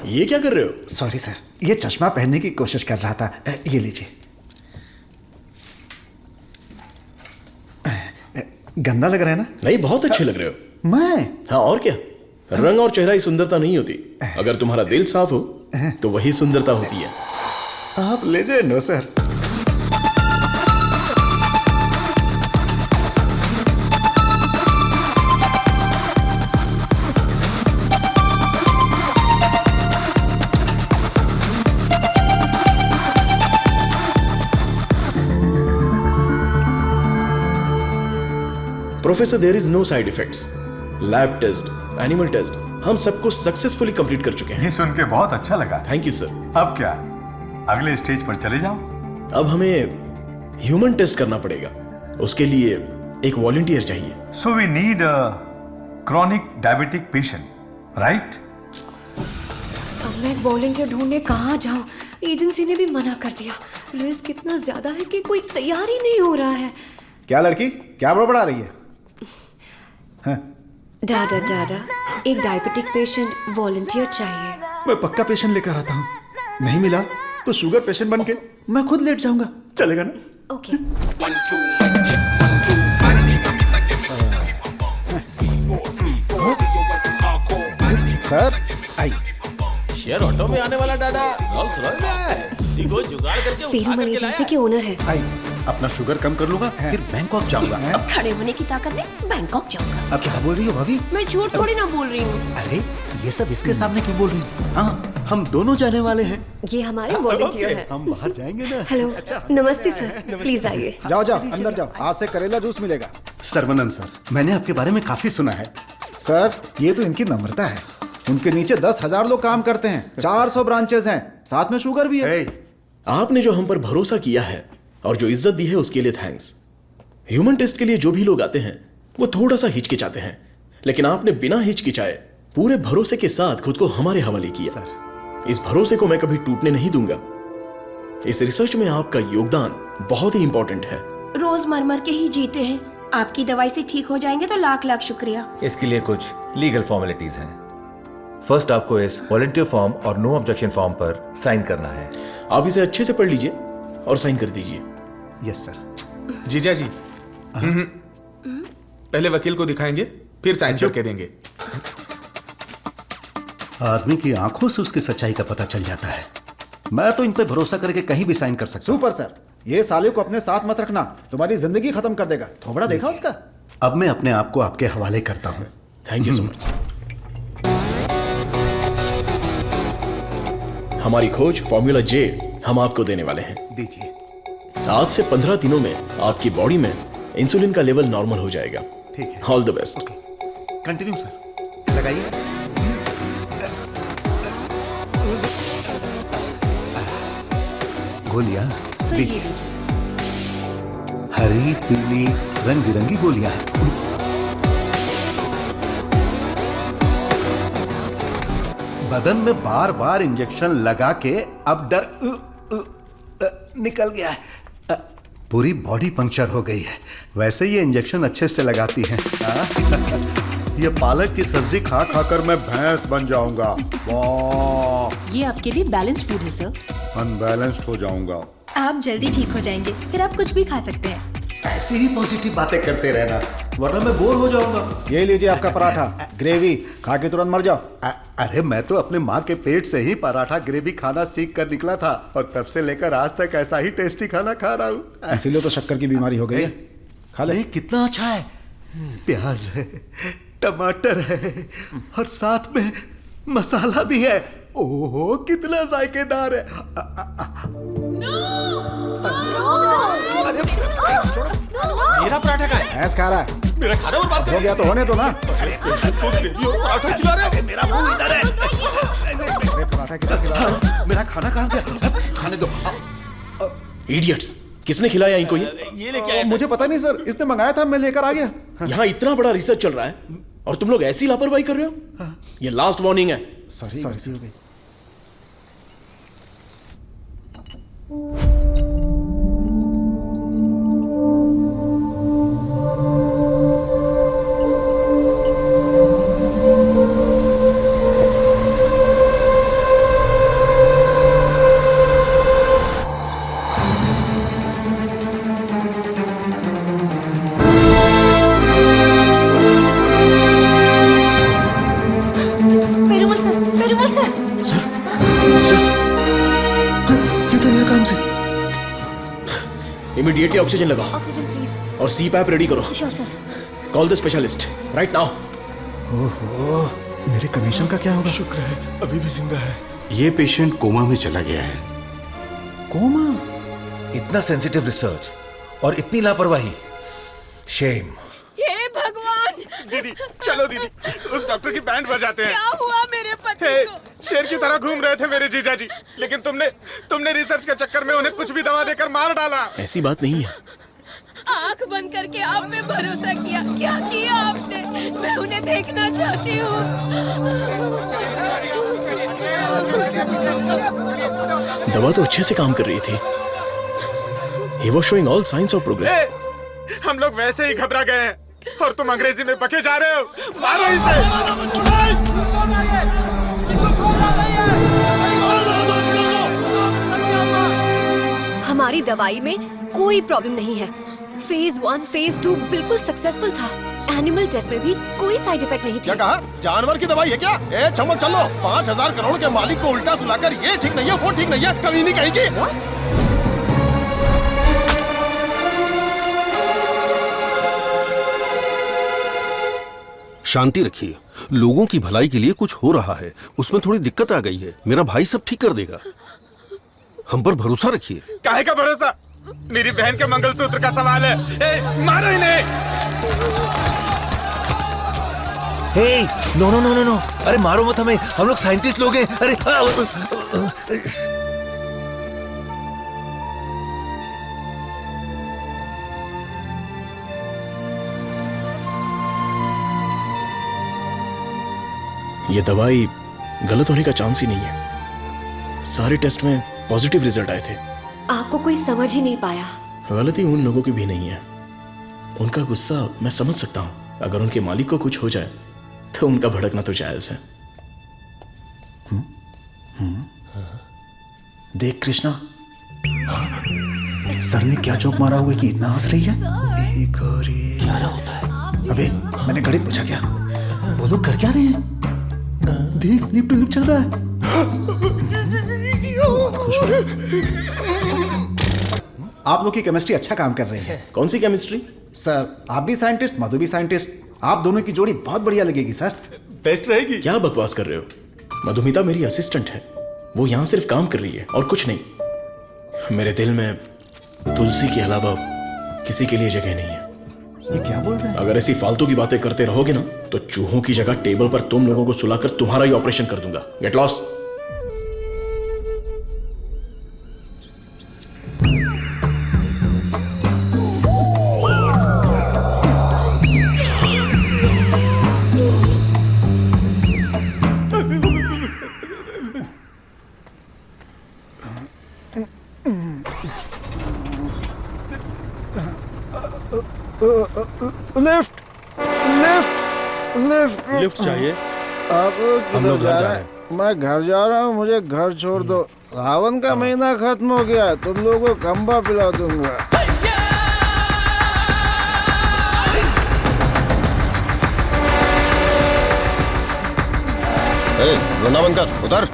ये क्या कर रहे हो? सॉरी सर, ये चश्मा पहनने की कोशिश कर रहा था। ये लीजिए। गंदा लग रहा है ना? नहीं, बहुत अच्छे लग रहे हो। मैं? हाँ, और क्या। रंग और चेहरा ही सुंदरता नहीं होती, अगर तुम्हारा दिल साफ हो तो वही सुंदरता होती है। आप लेजेंड हो sir. Professor, there is no side effects. Lab test, animal test, हम सबको सक्सेसफुली कंप्लीट कर चुके हैं। ये सुन के बहुत अच्छा लगा। Thank you sir. अब क्या, अगले स्टेज पर चले जाओ? अब हमें ह्यूमन टेस्ट करना पड़ेगा। उसके लिए एक वॉलंटियर चाहिए। So we need a chronic diabetic patient, right? अब मैं वॉलंटियर ढूंढने कहां जाऊं? एजेंसी ने भी मना कर दिया। रिस्क इतना ज्यादा है कि कोई तैयार ही नहीं हो रहा है। क्या लड़की, क्या बड़बड़ा रही है? दादा दादा, एक डायबिटिक पेशेंट वॉलंटियर चाहिए। मैं पक्का पेशेंट लेकर आता हूँ। नहीं मिला तो शुगर पेशेंट बन के मैं खुद लेट जाऊंगा। चलेगा ना? Okay. Sir I. Share auto में आने वाला दादा रोल्स रॉयस में आया है। इसी को जुगाड़ करके पेरूमल एजेंसी के ओनर है। आई, अपना शुगर कम कर लूंगा, फिर बैंकॉक जाऊंगा। अब खड़े होने की ताकत नहीं, बैंकॉक जाऊंगा। अब क्या बोल रही हो भाभी? मैं झूठ थोड़ी ना बोल रही हूँ। अरे ये सब इसके सामने क्यों बोल रही हो? हाँ, हम दोनों जाने वाले हैं। ये हमारे वॉलंटियर हैं। हम बाहर जाएंगे ना। हेलो, नमस्ते सर, प्लीज आइए। जाओ जाओ, अंदर जाओ। आज से करेला जूस मिलेगा। सर्वनंद सर, मैंने आपके बारे में काफी सुना है। सर, ये तो इनकी नम्रता है। उनके नीचे 10,000 लोग काम करते हैं, 400 ब्रांचेस हैं, साथ में शुगर भी है। आपने जो हम पर भरोसा किया है और जो इज्जत दी है उसके लिए थैंक्स। ह्यूमन टेस्ट के लिए जो भी लोग आते हैं वो थोड़ा सा हिचकिचाते हैं, लेकिन आपने बिना हिचकिचाए पूरे भरोसे के साथ खुद को हमारे हवाले किया। इस भरोसे को मैं कभी टूटने नहीं दूंगा। इस रिसर्च में आपका योगदान बहुत ही इंपॉर्टेंट है। रोज मर मर के ही जीते हैं। आपकी दवाई से ठीक हो जाएंगे तो लाख लाख शुक्रिया। इसके लिए कुछ लीगल फॉर्मेलिटीज हैं। फर्स्ट आपको इस वॉलंटियर फॉर्म और नो ऑब्जेक्शन फॉर्म पर साइन करना है। आप इसे अच्छे से पढ़ लीजिए और साइन कर दीजिए। Yes sir. जीजा जी, पहले वकील को दिखाएंगे, फिर साइन करके देंगे। आदमी की आंखों से उसकी सच्चाई का पता चल जाता है। मैं तो इन पे भरोसा करके कहीं भी साइन कर सकता हूं। सुपर सर, ये साले को अपने साथ मत रखना, तुम्हारी जिंदगी खत्म कर देगा। थोबड़ा देखा उसका? अब मैं अपने आप को आपके हवाले करता हूं। Thank you so much. हमारी खोज फॉर्मूला जे हम आपको देने वाले हैं। दीजिए। आज से 15 दिनों में आपकी बॉडी में इंसुलिन का लेवल नॉर्मल हो जाएगा। ठीक है। All the best. Continue sir. लगाइए। गोलियां दीजिए। हरी पीली रंग बिरंगी गोलियां हैं। बदन में बार बार इंजेक्शन लगा के अब डर निकल गया है। पूरी बॉडी पंक्चर हो गई है। वैसे ये इंजेक्शन अच्छे से लगाती हैं। ये पालक की सब्जी खा खाकर मैं भैंस बन जाऊंगा। वाह, ये आपके लिए बैलेंस फूड है सर। अनबैलेंस्ड हो जाऊंगा। आप जल्दी ठीक हो जाएंगे, फिर आप कुछ भी खा सकते हैं। ऐसे ही पॉजिटिव बातें करते रहना, वरना मैं बोर हो जाऊंगा। ये लीजिए आपका पराठा, ग्रेवी खा के तुरंत मर जाओ। अरे मैं तो अपने माँ के पेट से ही पराठा ग्रेवी खाना सीख कर निकला था, और तब से लेकर आज तक ऐसा ही टेस्टी खाना खा रहा हूँ। इसीलिए तो शक्कर की बीमारी हो गई है। खा ले। कितना अच्छा है। प्याज है, टमाटर है, और साथ में मसाला भी है। ओहो कितना जायकेदार है। मेरा पराठा का है। भैंस खा रहा है। मेरा खाना बर्बाद हो गया तो होने दो ना। पराठा खिला रहे। मेरा मुंह इधर है। अरे पराठा कितना खिला? मेरा खाना कहाँ गया? खाने दो। इडियट्स, किसने खिलाया इनको ये लेके आया? मुझे पता नहीं सर, इसने मंगाया था, मैं लेकर आ गया। यहाँ इतना बड़ा रिसर्च चल रहा है और तुम लोग ऐसी लापरवाही कर रहे हो। ये लास्ट वार्निंग है। सॉरी हो गई। इमीडिएटली ऑक्सीजन लगाओ। Oxygen please. और सी पैप रेडी करो। Sure sir. Call the specialist right now. ओहो, मेरे कमीशन का क्या होगा? शुक्र है अभी भी जिंदा है। ये पेशेंट कोमा में चला गया है। कोमा? इतना सेंसिटिव रिसर्च और इतनी लापरवाही। शेम। हे भगवान। दीदी चलो दीदी, उस डॉक्टर की बैंड बजाते हैं। क्या हुआ मेरे पति को? शेर की तरह घूम रहे थे मेरे जीजा जी, लेकिन तुमने रिसर्च के चक्कर में उन्हें कुछ भी दवा देकर मार डाला। ऐसी बात नहीं है। आंख बंद करके आप पे भरोसा किया। क्या किया आपने? मैं उन्हें देखना चाहती हूँ। दवा तो अच्छे से काम कर रही थी। He was showing all signs of progress. हम लोग वैसे ही घबरा गए हैं और तुम अंग्रेजी में बके जा रहे हो। मारो इसे। हमारी दवाई में कोई प्रॉब्लम नहीं है। फेज 1, फेज 2 बिल्कुल सक्सेसफुल था। एनिमल टेस्ट में भी कोई साइड इफेक्ट नहीं थी। क्या कहा? जानवर की दवाई है क्या? ए चमक चलो, 5,000 करोड़ के मालिक को उल्टा सुलाकर ये ठीक नहीं है, वो ठीक नहीं है, कभी नहीं कहेगी। शांति रखिए। लोगों की भलाई के लिए कुछ हो रहा है, उसमें थोड़ी दिक्कत आ गई है। मेरा भाई सब ठीक कर देगा, हम पर भरोसा रखिए। काहे का भरोसा? मेरी बहन के मंगलसूत्र का सवाल है। ए, मारो इन्हें। हे, नो। अरे मारो मत हमें, हम लोग साइंटिस्ट लोग हैं। अरे ये दवाई गलत होने का चांस ही नहीं है। सारे टेस्ट में पॉजिटिव रिजल्ट आए थे। आपको कोई समझ ही नहीं पाया। गलती उन लोगों की भी नहीं है। उनका गुस्सा मैं समझ सकता हूं। अगर उनके मालिक को कुछ हो जाए तो उनका भड़कना तो जायज है। देख कृष्णा, सर ने क्या जोक मारा हुआ कि इतना हंस रही है? एक और क्या होता है? अबे मैंने घड़ी पूछा क्या? वो लोग कर क्या रहे हैं? देख लिप टू लिप चल रहा है। आप लोग की केमिस्ट्री अच्छा काम कर रही है। कौन सी केमिस्ट्री? सर आप भी साइंटिस्ट, मधु भी साइंटिस्ट, आप दोनों की जोड़ी बहुत बढ़िया लगेगी सर। बेस्ट रहेगी। क्या बकवास कर रहे हो? मधुमिता मेरी असिस्टेंट है, वो यहां सिर्फ काम कर रही है और कुछ नहीं। मेरे दिल में तुलसी के अलावा किसी के लिए जगह नहीं है। ये क्या बोल रहे हैं? अगर ऐसी फालतू की बातें करते रहोगे ना तो चूहों की जगह टेबल पर तुम लोगों को सुलाकर तुम्हारा ही ऑपरेशन कर दूंगा। Get lost. Lift lift lift lift चाहिए? आप किधर जा रहे हैं? मैं घर जा रहा हूँ, मुझे घर छोड़ दो। सावन का महीना खत्म हो गया, तुम लोगों को खंबा पिला दूंगा। रोना बंद कर, उधर।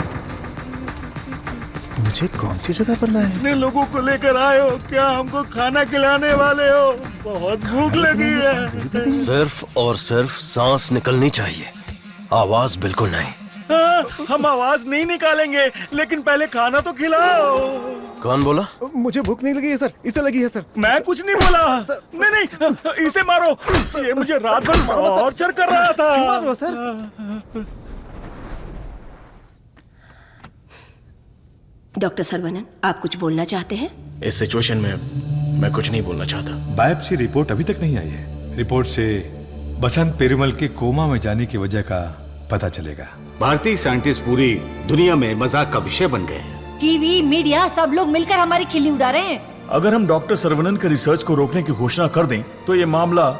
मुझे कौन सी जगह पर लाए? इतने लोगों को लेकर आए हो, क्या हमको खाना खिलाने वाले हो? बहुत भूख लगी है। सिर्फ और सिर्फ सांस निकलनी चाहिए, आवाज बिल्कुल नहीं। हम आवाज नहीं निकालेंगे, लेकिन पहले खाना तो खिलाओ। कौन बोला? मुझे भूख नहीं लगी है सर, इसे लगी है सर। मैं कुछ नहीं बोला। नहीं, इसे मारो। ये मुझे रात भर टॉर्चर कर रहा था। मारो सर। डॉक्टर सरवनन, आप कुछ बोलना चाहते हैं? इस सिचुएशन में मैं कुछ नहीं बोलना चाहता। बायोप्सी रिपोर्ट अभी तक नहीं आई है। रिपोर्ट से बसंत पेरुमल के कोमा में जाने की वजह का पता चलेगा। भारतीय साइंटिस्ट पूरी दुनिया में मजाक का विषय बन गए हैं। टीवी, मीडिया सब लोग मिलकर हमारी खिल्ली उड़ा रहे हैं। अगर हम डॉक्टर सरवनन के रिसर्च को रोकने की घोषणा कर दें तो ये मामला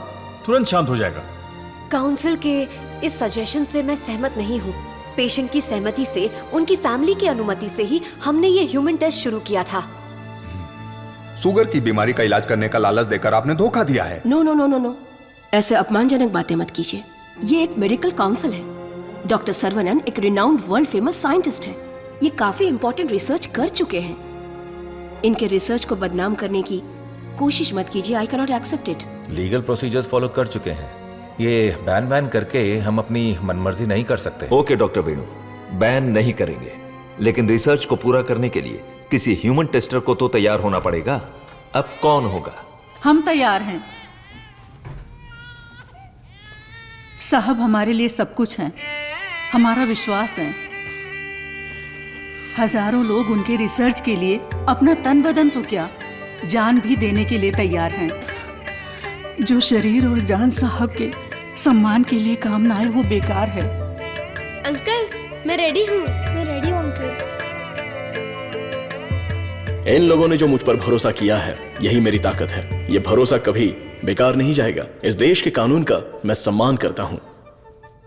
तुरंत शांत हो जाएगा। काउंसिल के इस सजेशन से मैं सहमत नहीं हूँ। पेशेंट की सहमति से, उनकी फैमिली की अनुमति से ही हमने ये ह्यूमन टेस्ट शुरू किया था। शुगर की बीमारी का इलाज करने का लालच देकर आपने धोखा दिया है। No no no no no, ऐसे अपमानजनक बातें मत कीजिए। ये एक मेडिकल काउंसिल है। डॉक्टर सरवनन एक रिनाउंड वर्ल्ड फेमस साइंटिस्ट है। ये काफी इंपॉर्टेंट रिसर्च कर चुके हैं। इनके रिसर्च को बदनाम करने की कोशिश मत कीजिए। I can not accept it. Legal procedures follow कर चुके हैं। ये बैन करके हम अपनी मनमर्जी नहीं कर सकते। ओके डॉक्टर वेणु, बैन नहीं करेंगे, लेकिन रिसर्च को पूरा करने के लिए किसी ह्यूमन टेस्टर को तो तैयार होना पड़ेगा। अब कौन होगा? हम तैयार हैं साहब, हमारे लिए सब कुछ है, हमारा विश्वास है। हजारों लोग उनके रिसर्च के लिए अपना तन बदन तो क्या, जान भी देने के लिए तैयार हैं। जो शरीर और जान साहब के सम्मान के लिए काम ना आए वो बेकार है। अंकल, मैं रेडी हूँ। मैं रेडी हूँ अंकल। इन लोगों ने जो मुझ पर भरोसा किया है, यही मेरी ताकत है। यह भरोसा कभी बेकार नहीं जाएगा। इस देश के कानून का मैं सम्मान करता हूं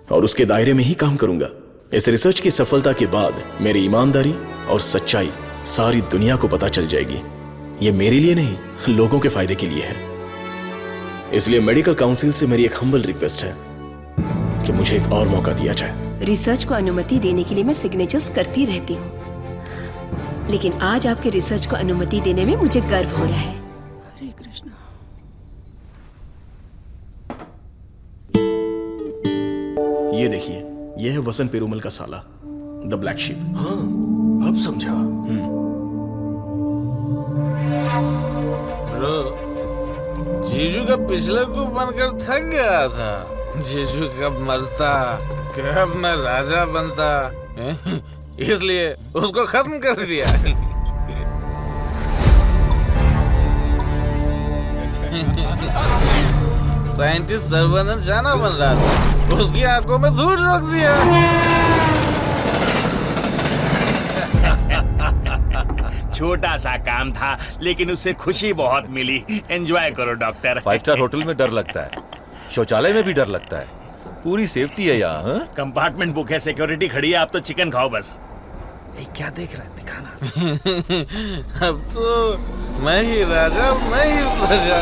और उसके दायरे में ही काम करूंगा। इस रिसर्च की सफलता के बाद मेरी ईमानदारी और सच्चाई सारी दुनिया को पता चल जाएगी। यह मेरे लिए नहीं, लोगों के फायदे के लिए है। इसलिए मेडिकल काउंसिल से मेरी एक हम्बल रिक्वेस्ट है कि मुझे एक और मौका दिया जाए। रिसर्च को अनुमति देने के लिए मैं सिग्नेचर्स करती रहती हूँ, लेकिन आज आपके रिसर्च को अनुमति देने में मुझे गर्व हो रहा है। हरे कृष्णा। ये देखिए, यह है वसंत पेरुमल का साला, द ब्लैक शीप। हाँ, अब समझा। जीजू का पिछले को बनकर थक गया था। जीजू कब मरता, कब मैं राजा बनता, इसलिए उसको खत्म कर दिया। साइंटिस्ट सर्वनन शाना बन रहा था, उसकी आंखों में धूल रोक दिया। छोटा सा काम था, लेकिन उससे खुशी बहुत मिली। एंजॉय करो डॉक्टर। 5 स्टार होटल में डर लगता है, शौचालय में भी डर लगता है, पूरी सेफ्टी है यहाँ। कंपार्टमेंट बुक है, सिक्योरिटी खड़ी है, आप तो चिकन खाओ बस। क्या देख रहा है, दिखाना। अब तो मैं ही राजा, मैं ही प्रजा।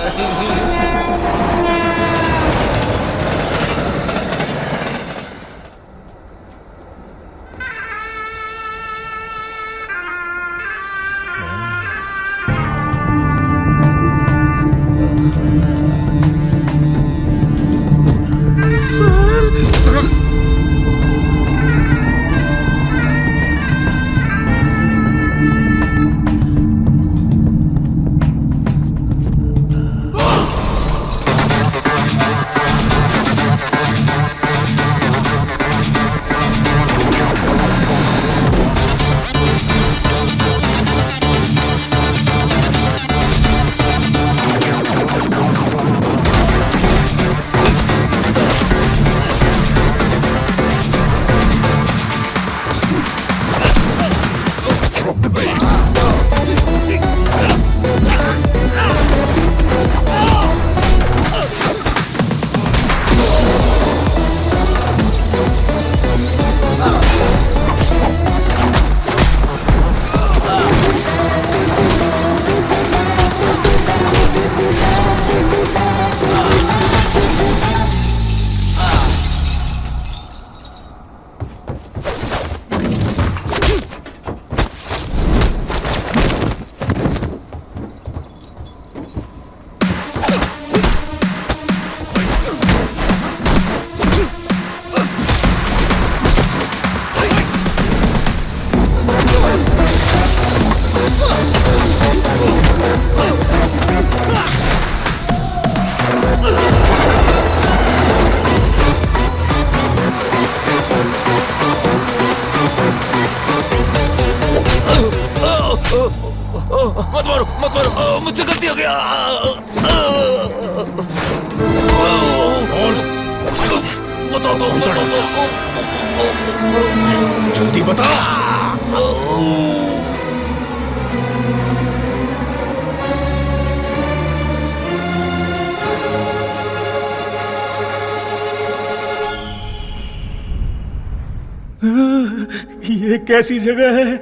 ये कैसी जगह है?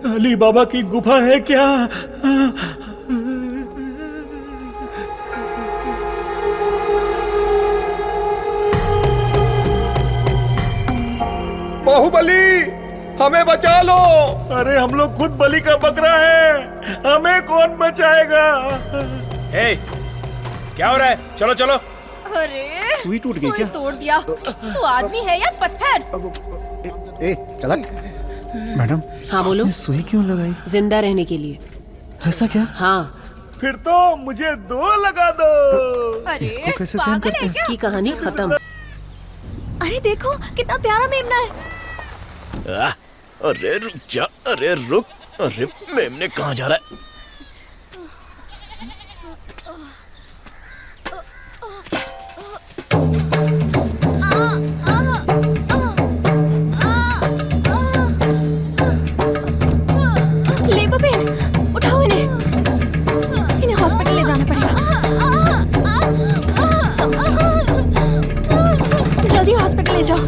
अली बाबा की गुफा है क्या? बाहुबली, हमें बचा लो। अरे हम लोग खुद बलि का बकरा है, हमें कौन बचाएगा? क्या हो रहा है? चलो चलो। अरे सुई टूट गई क्या? तोड़ दिया। तू आदमी है या पत्थर? ए चला। मैडम। हाँ बोलो। सुई क्यों लगाई? जिंदा रहने के लिए। ऐसा क्या? हाँ। फिर तो मुझे 2 लगा दो। अरे इसको कैसे सहन करते हैं? इसकी कहानी खत्म। अरे देखो कितना प्यारा मेमना है। अरे रुक जा, अरे रुक। अरे मेमने कहाँ जा रहा है? लेबर पेन, उठाओ इन्हें हॉस्पिटल ले जाना पड़ेगा। जल्दी हॉस्पिटल ले जाओ।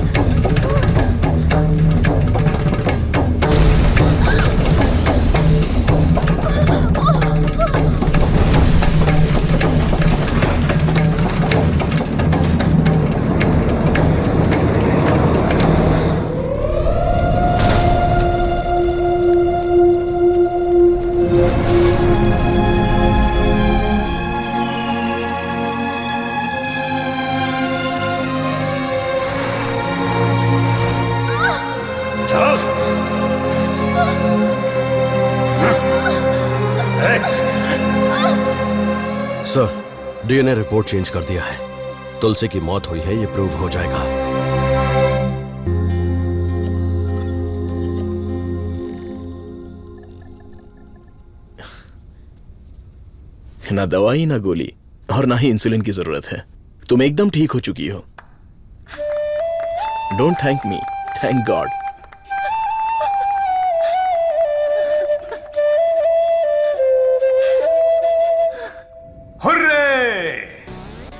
सर, डीएनए रिपोर्ट चेंज कर दिया है। तुलसी की मौत हुई है, ये प्रूव हो जाएगा। ना दवाई ना गोली और ना ही इंसुलिन की जरूरत है। तुम एकदम ठीक हो चुकी हो। Don't thank me, thank God.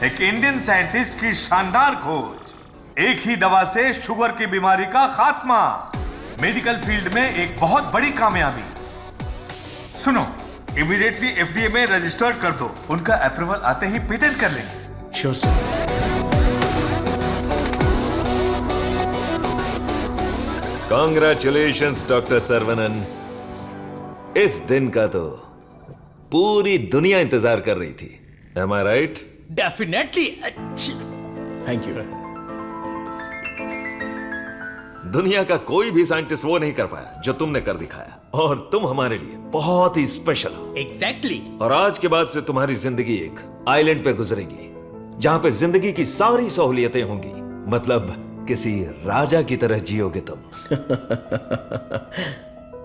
एक इंडियन साइंटिस्ट की शानदार खोज, एक ही दवा से शुगर की बीमारी का खात्मा, मेडिकल फील्ड में एक बहुत बड़ी कामयाबी। सुनो, इमीडिएटली एफडीए में रजिस्टर कर दो, उनका अप्रूवल आते ही पेटेंट कर लेंगे। Sure sir. Congratulations doctor Saravanan. इस दिन का तो पूरी दुनिया इंतजार कर रही थी। Am I right? Definitely. Thank you. दुनिया का कोई भी साइंटिस्ट वो नहीं कर पाया जो तुमने कर दिखाया, और तुम हमारे लिए बहुत ही स्पेशल हो। एग्जैक्टली। और आज के बाद से तुम्हारी जिंदगी एक आइलैंड पे गुजरेगी, जहां पे जिंदगी की सारी सहूलियतें होंगी। मतलब किसी राजा की तरह जियोगे तुम।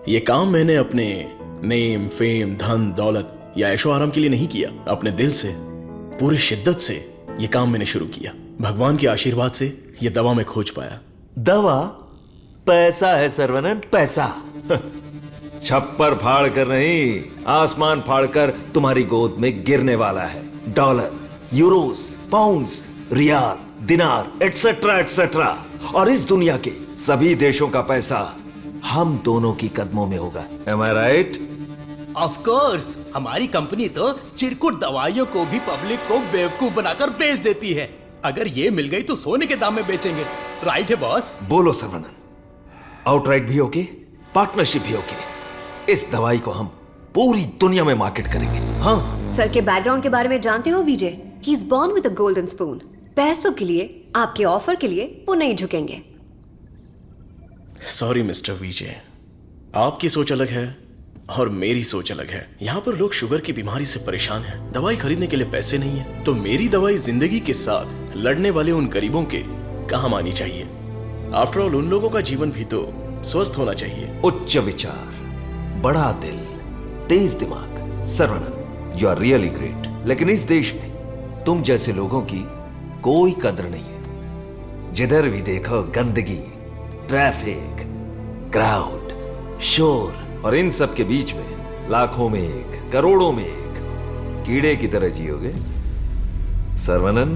ये काम मैंने अपने नेम, फेम, धन, दौलत या ऐशो आराम के लिए नहीं किया। अपने दिल से, पूरी शिद्दत से ये काम मैंने शुरू किया। भगवान के आशीर्वाद से ये दवा में खोज पाया। दवा? पैसा है सर्वनन, पैसा। छप्पर फाड़ कर नहीं, आसमान फाड़ कर तुम्हारी गोद में गिरने वाला है। डॉलर, यूरोस, पाउंड्स, रियाल, दिनार, एटसेट्रा एटसेट्रा। और इस दुनिया के सभी देशों का पैसा हम दोनों की कदमों में होगा। Am I right? Of course. हमारी कंपनी तो चिरकुट दवाइयों को भी पब्लिक को बेवकूफ बनाकर बेच देती है। अगर ये मिल गई तो सोने के दाम में बेचेंगे। राइट है बॉस? बोलो सर्वनन, आउटराइट भी ओके, पार्टनरशिप भी ओके। इस दवाई को हम पूरी दुनिया में मार्केट करेंगे। हाँ। सर के बैकग्राउंड के बारे में जानते हो Vijay? He is born with a golden spoon. पैसों के लिए, आपके ऑफर के लिए वो नहीं झुकेंगे। सॉरी मिस्टर विजय, आपकी सोच अलग है और मेरी सोच अलग है। यहां पर लोग शुगर की बीमारी से परेशान हैं, दवाई खरीदने के लिए पैसे नहीं है, तो मेरी दवाई जिंदगी के साथ लड़ने वाले उन गरीबों के काम आनी चाहिए। आफ्टर ऑल उन लोगों का जीवन भी तो स्वस्थ होना चाहिए। उच्च विचार, बड़ा दिल, तेज दिमाग। Saravanan, you are really great. लेकिन इस देश में तुम जैसे लोगों की कोई कदर नहीं है। जिधर भी देखो गंदगी, ट्रैफिक, क्राउड, शोर, और इन सब के बीच में लाखों में एक, करोड़ों में एक कीड़े की तरह जियोगे। सर्वनन,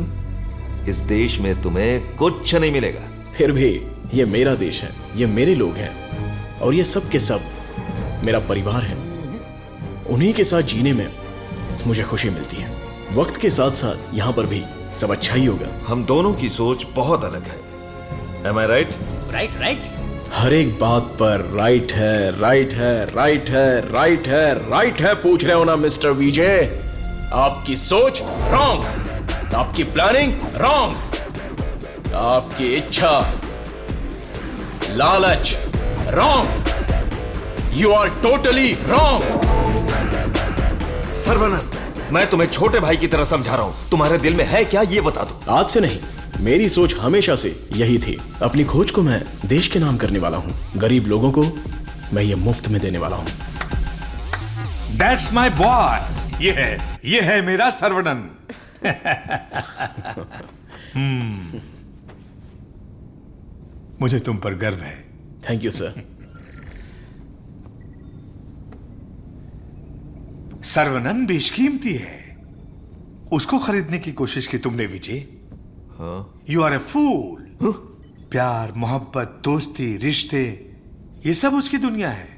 इस देश में तुम्हें कुछ नहीं मिलेगा। फिर भी ये मेरा देश है, ये मेरे लोग हैं। और ये सब के सब मेरा परिवार है। उन्हीं के साथ जीने में मुझे खुशी मिलती है। वक्त के साथ साथ यहां पर भी सब अच्छा ही होगा। हम दोनों की सोच बहुत अलग है। Am I right? Right right. हर एक बात पर राइट है, राइट है, राइट है, राइट है, राइट है पूछ रहे हो ना मिस्टर विजय? आपकी सोच रॉन्ग, आपकी प्लानिंग रॉन्ग, आपकी इच्छा, लालच wrong. You are totally wrong. Sarvanand, मैं तुम्हें छोटे भाई की तरह समझा रहा हूं। तुम्हारे दिल में है क्या ये बता दो। आज से नहीं, मेरी सोच हमेशा से यही थी। अपनी खोज को मैं देश के नाम करने वाला हूं। गरीब लोगों को मैं ये मुफ्त में देने वाला हूं। That's my boy। ये है मेरा सर्वनंद। मुझे तुम पर गर्व है। Thank you sir. सर्वनंद बेशकीमती है, उसको खरीदने की कोशिश की तुमने विजय। यू आर ए फूल। प्यार, मोहब्बत, दोस्ती, रिश्ते, ये सब उसकी दुनिया है।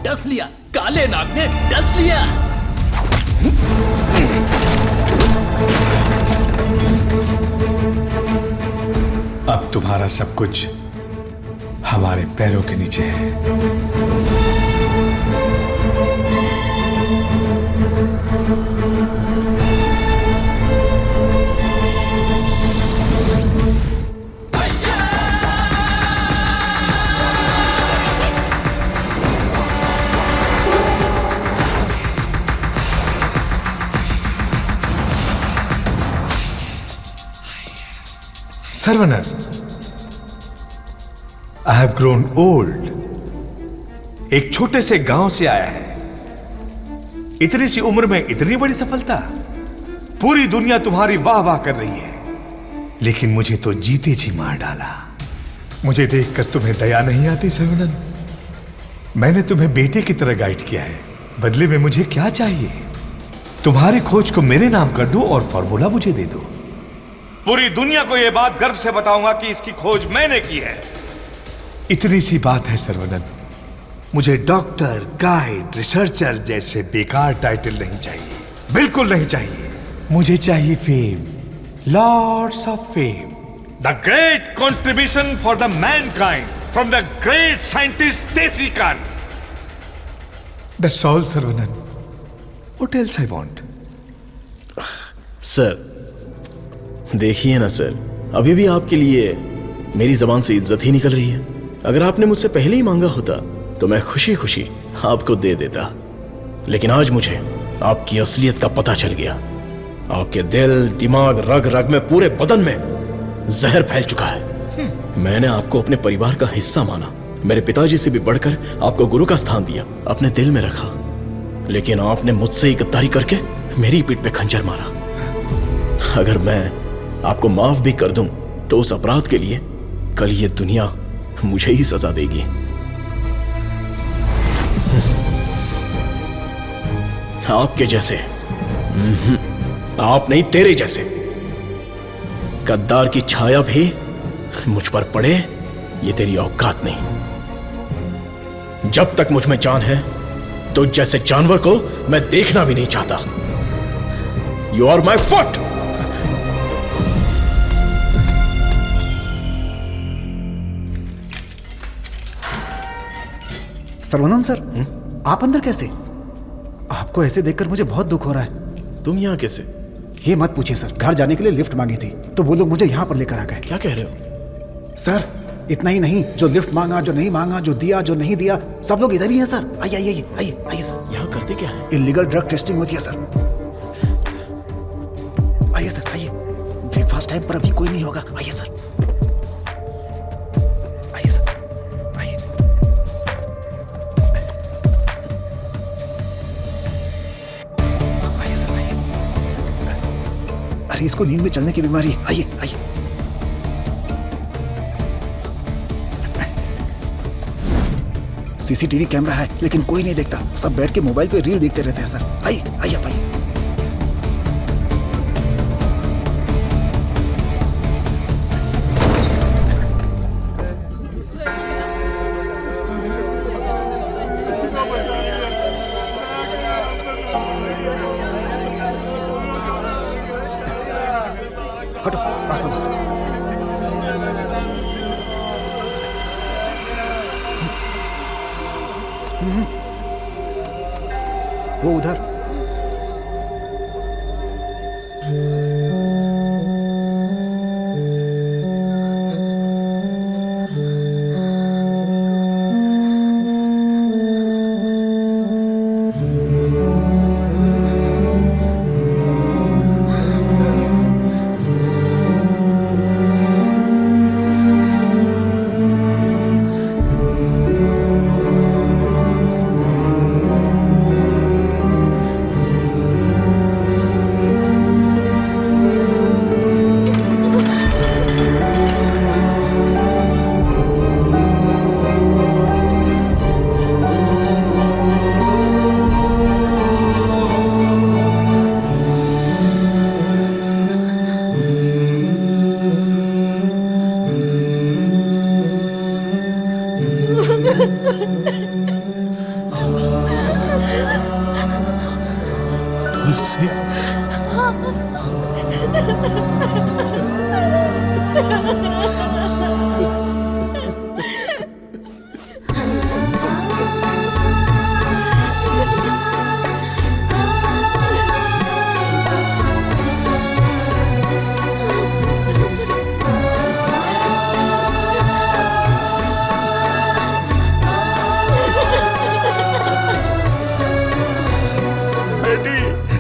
डस लिया, काले नाग ने डस लिया। अब तुम्हारा सब कुछ हमारे पैरों के नीचे है। सर्वनंद, आई हैव ग्रोन ओल्ड। एक छोटे से गांव से आया है, इतनी सी उम्र में इतनी बड़ी सफलता। पूरी दुनिया तुम्हारी वाह वाह कर रही है, लेकिन मुझे तो जीते जी मार डाला। मुझे देखकर तुम्हें दया नहीं आती सर्वनंद? मैंने तुम्हें बेटे की तरह गाइड किया है, बदले में मुझे क्या चाहिए? तुम्हारी खोज को मेरे नाम कर दो और फॉर्मूला मुझे दे दो। पूरी दुनिया को यह बात गर्व से बताऊंगा कि इसकी खोज मैंने की है। इतनी सी बात है सर्वनंद। मुझे डॉक्टर, गाइड, रिसर्चर जैसे बेकार टाइटल नहीं चाहिए, बिल्कुल नहीं चाहिए। मुझे चाहिए fame, lords of fame, the great contribution for the mankind from the great scientist देसी कान। That's all Sarvanand. What else I want? Sir देखिए ना सर, अभी भी आपके लिए मेरी जबान से इज्जत ही निकल रही है। अगर आपने मुझसे पहले ही मांगा होता तो मैं खुशी खुशी आपको दे देता, लेकिन आज मुझे आपकी असलियत का पता चल गया। आपके दिल, दिमाग, रग रग में, पूरे बदन में जहर फैल चुका है। मैंने आपको अपने परिवार का हिस्सा माना, मेरे पिताजी से भी बढ़कर आपको गुरु का स्थान दिया, अपने दिल में रखा, लेकिन आपने मुझसे ही गद्दारी करके मेरी पीठ पे खंजर मारा। अगर मैं आपको माफ भी कर दूं तो उस अपराध के लिए कल ये दुनिया मुझे ही सजा देगी। आपके जैसे, आप नहीं, तेरे जैसे गद्दार की छाया भी मुझ पर पड़े, ये तेरी औकात नहीं। जब तक मुझ में जान है तो जैसे जानवर को मैं देखना भी नहीं चाहता। You are my foot. Sarvanand sir, आप अंदर कैसे? आपको ऐसे देखकर मुझे बहुत दुख हो रहा है। तुम यहां कैसे? ये मत पूछिए सर, घर जाने के लिए लिफ्ट मांगी थी तो वो लोग मुझे यहां पर लेकर आ गए। क्या कह रहे हो सर? इतना ही नहीं, जो लिफ्ट मांगा, जो नहीं मांगा, जो दिया, जो नहीं दिया, सब लोग इधर ही हैं सर। आइए आइए आइए आइए सर। यहां करते क्या है? इलीगल ड्रग टेस्टिंग होती है सर। आइए सर, आइए। ब्रेकफास्ट टाइम पर अभी कोई नहीं होगा। आइए सर, आइए सर, आइए। आइए सर, आइए। अरे इसको नींद में चलने की बीमारी है। आइए आइए। सीसीटीवी कैमरा है लेकिन कोई नहीं देखता, सब बैठ के मोबाइल पे रील देखते रहते हैं सर। आइए आइए आप आइए। हटो रास्ता दो। वो उधर।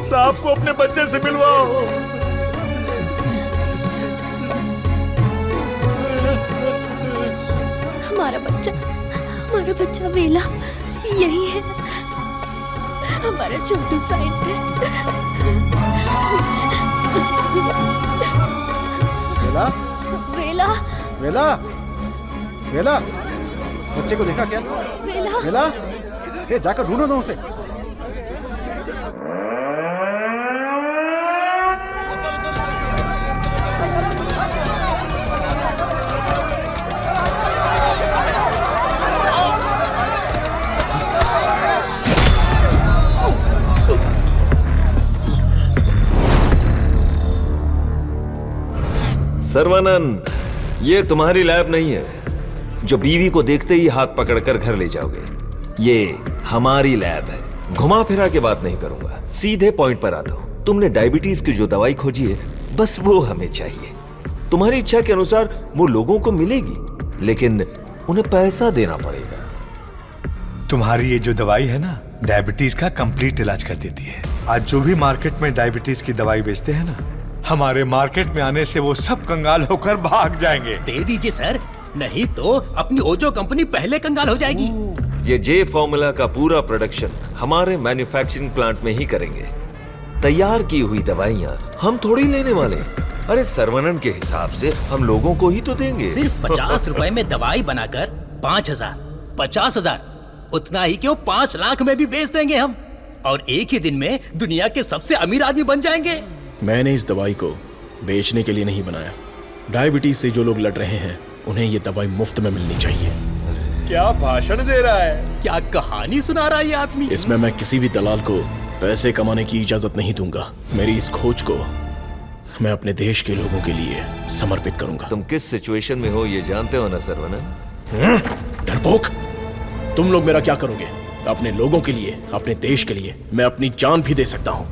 साहब को अपने बच्चे से मिलवाओ। हमारा बच्चा वेला यही है, हमारा छोटू साइंटिस्ट। वेला वेला वेला वेला, बच्चे को देखा क्या? वेला वेला, ये जाकर ढूंढो ना उसे। सर्वानंद, ये तुम्हारी लैब नहीं है जो बीवी को देखते ही हाथ पकड़कर घर ले जाओगे। ये हमारी लैब है। घुमा फिरा के बात नहीं करूंगा, सीधे पॉइंट पर आता हूं। तुमने डायबिटीज की जो दवाई खोजी है, बस वो हमें चाहिए। तुम्हारी इच्छा के अनुसार वो लोगों को मिलेगी, लेकिन उन्हें पैसा देना पड़ेगा। तुम्हारी ये जो दवाई है ना, डायबिटीज का कंप्लीट इलाज कर देती है। आज जो भी मार्केट में डायबिटीज की दवाई बेचते हैं ना, हमारे मार्केट में आने से वो सब कंगाल होकर भाग जाएंगे। दे दीजिए सर, नहीं तो अपनी ओजो कंपनी पहले कंगाल हो जाएगी। ये जे फॉर्मूला का पूरा प्रोडक्शन हमारे मैन्युफैक्चरिंग प्लांट में ही करेंगे। तैयार की हुई दवाइयां हम थोड़ी लेने वाले। अरे सर्वनन के हिसाब से हम लोगों को ही तो देंगे। सिर्फ 50 रुपए में दवाई बनाकर 5000, 50,000, उतना ही क्यों 5 लाख में भी बेच देंगे हम, और एक ही दिन में दुनिया के सबसे अमीर आदमी बन जाएंगे। मैंने इस दवाई को बेचने के लिए नहीं बनाया। डायबिटीज से जो लोग लड़ रहे हैं, उन्हें ये दवाई मुफ्त में मिलनी चाहिए। क्या भाषण दे रहा है, क्या कहानी सुना रहा है ये आदमी। इसमें मैं किसी भी दलाल को पैसे कमाने की इजाजत नहीं दूंगा। मेरी इस खोज को मैं अपने देश के लोगों के लिए समर्पित करूंगा। तुम किस सिचुएशन में हो ये जानते हो ना सर्वनन? डरपोक, तुम लोग मेरा क्या करोगे? अपने लोगों के लिए, अपने देश के लिए मैं अपनी जान भी दे सकता हूं।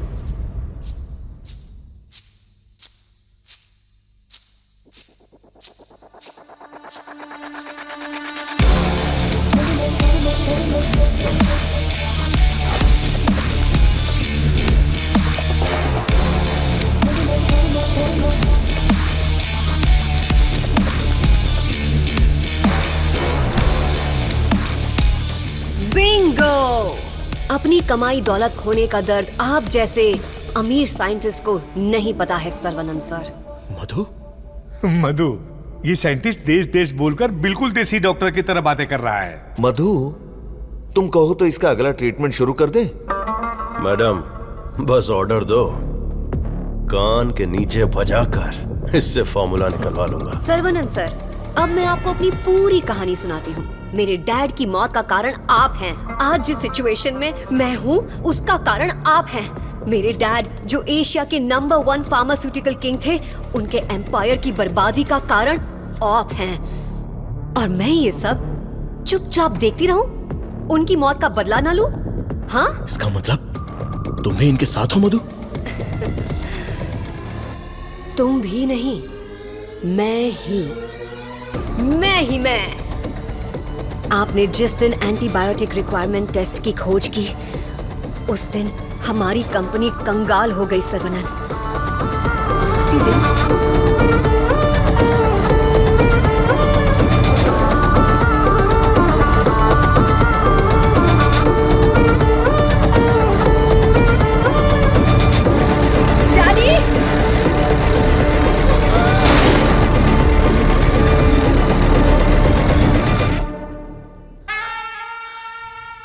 बिंगो! अपनी कमाई दौलत खोने का दर्द आप जैसे अमीर साइंटिस्ट को नहीं पता है सर्वनंद सर। मधु? मधु, ये साइंटिस्ट देश देश बोलकर बिल्कुल देसी डॉक्टर की तरह बातें कर रहा है। मधु, तुम कहो तो इसका अगला ट्रीटमेंट शुरू कर दें? मैडम, बस ऑर्डर दो, कान के नीचे बजाकर इससे फॉर्मूला निकलवा लूंगा। सर्वनंद सर, अब मैं आपको अपनी पूरी कहानी सुनाती हूँ। मेरे डैड की मौत का कारण आप हैं। आज जिस सिचुएशन में मैं हूँ उसका कारण आप हैं। मेरे डैड जो एशिया के नंबर 1 फार्मास्यूटिकल किंग थे, उनके एम्पायर की बर्बादी का कारण आप हैं। और मैं ये सब चुपचाप देखती रहूं? उनकी मौत का बदला ना लूं? हाँ? इसका मतलब तुम भी इनके साथ हो मधु? तुम भी नहीं, मैं ही मैं। आपने जिस दिन एंटीबायोटिक रिक्वायरमेंट टेस्ट की खोज की, उस दिन हमारी कंपनी कंगाल हो गई सर्वनंद। उसी दिन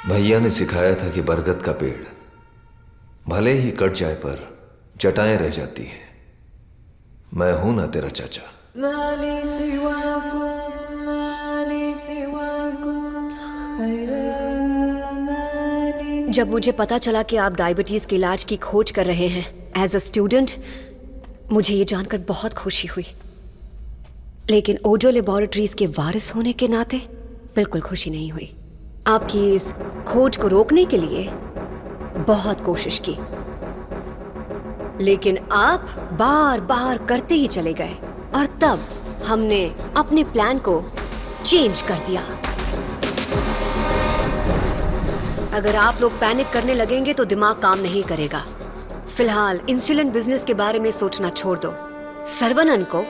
भैया ने सिखाया था कि बरगद का पेड़ भले ही कट जाए पर जटाएं रह जाती है। मैं हूं ना तेरा चाचा। जब मुझे पता चला कि आप डायबिटीज के इलाज की खोज कर रहे हैं एज अ स्टूडेंट, मुझे ये जानकर बहुत खुशी हुई। लेकिन ओजो लेबोरेटरीज के वारिस होने के नाते बिल्कुल खुशी नहीं हुई। आपकी इस खोज को रोकने के लिए बहुत कोशिश की, लेकिन आप बार बार करते ही चले गए। और तब हमने अपने प्लान को चेंज कर दिया। अगर आप लोग पैनिक करने लगेंगे तो दिमाग काम नहीं करेगा। फिलहाल इंसुलिन बिजनेस के बारे में सोचना छोड़ दो। सर्वनंद को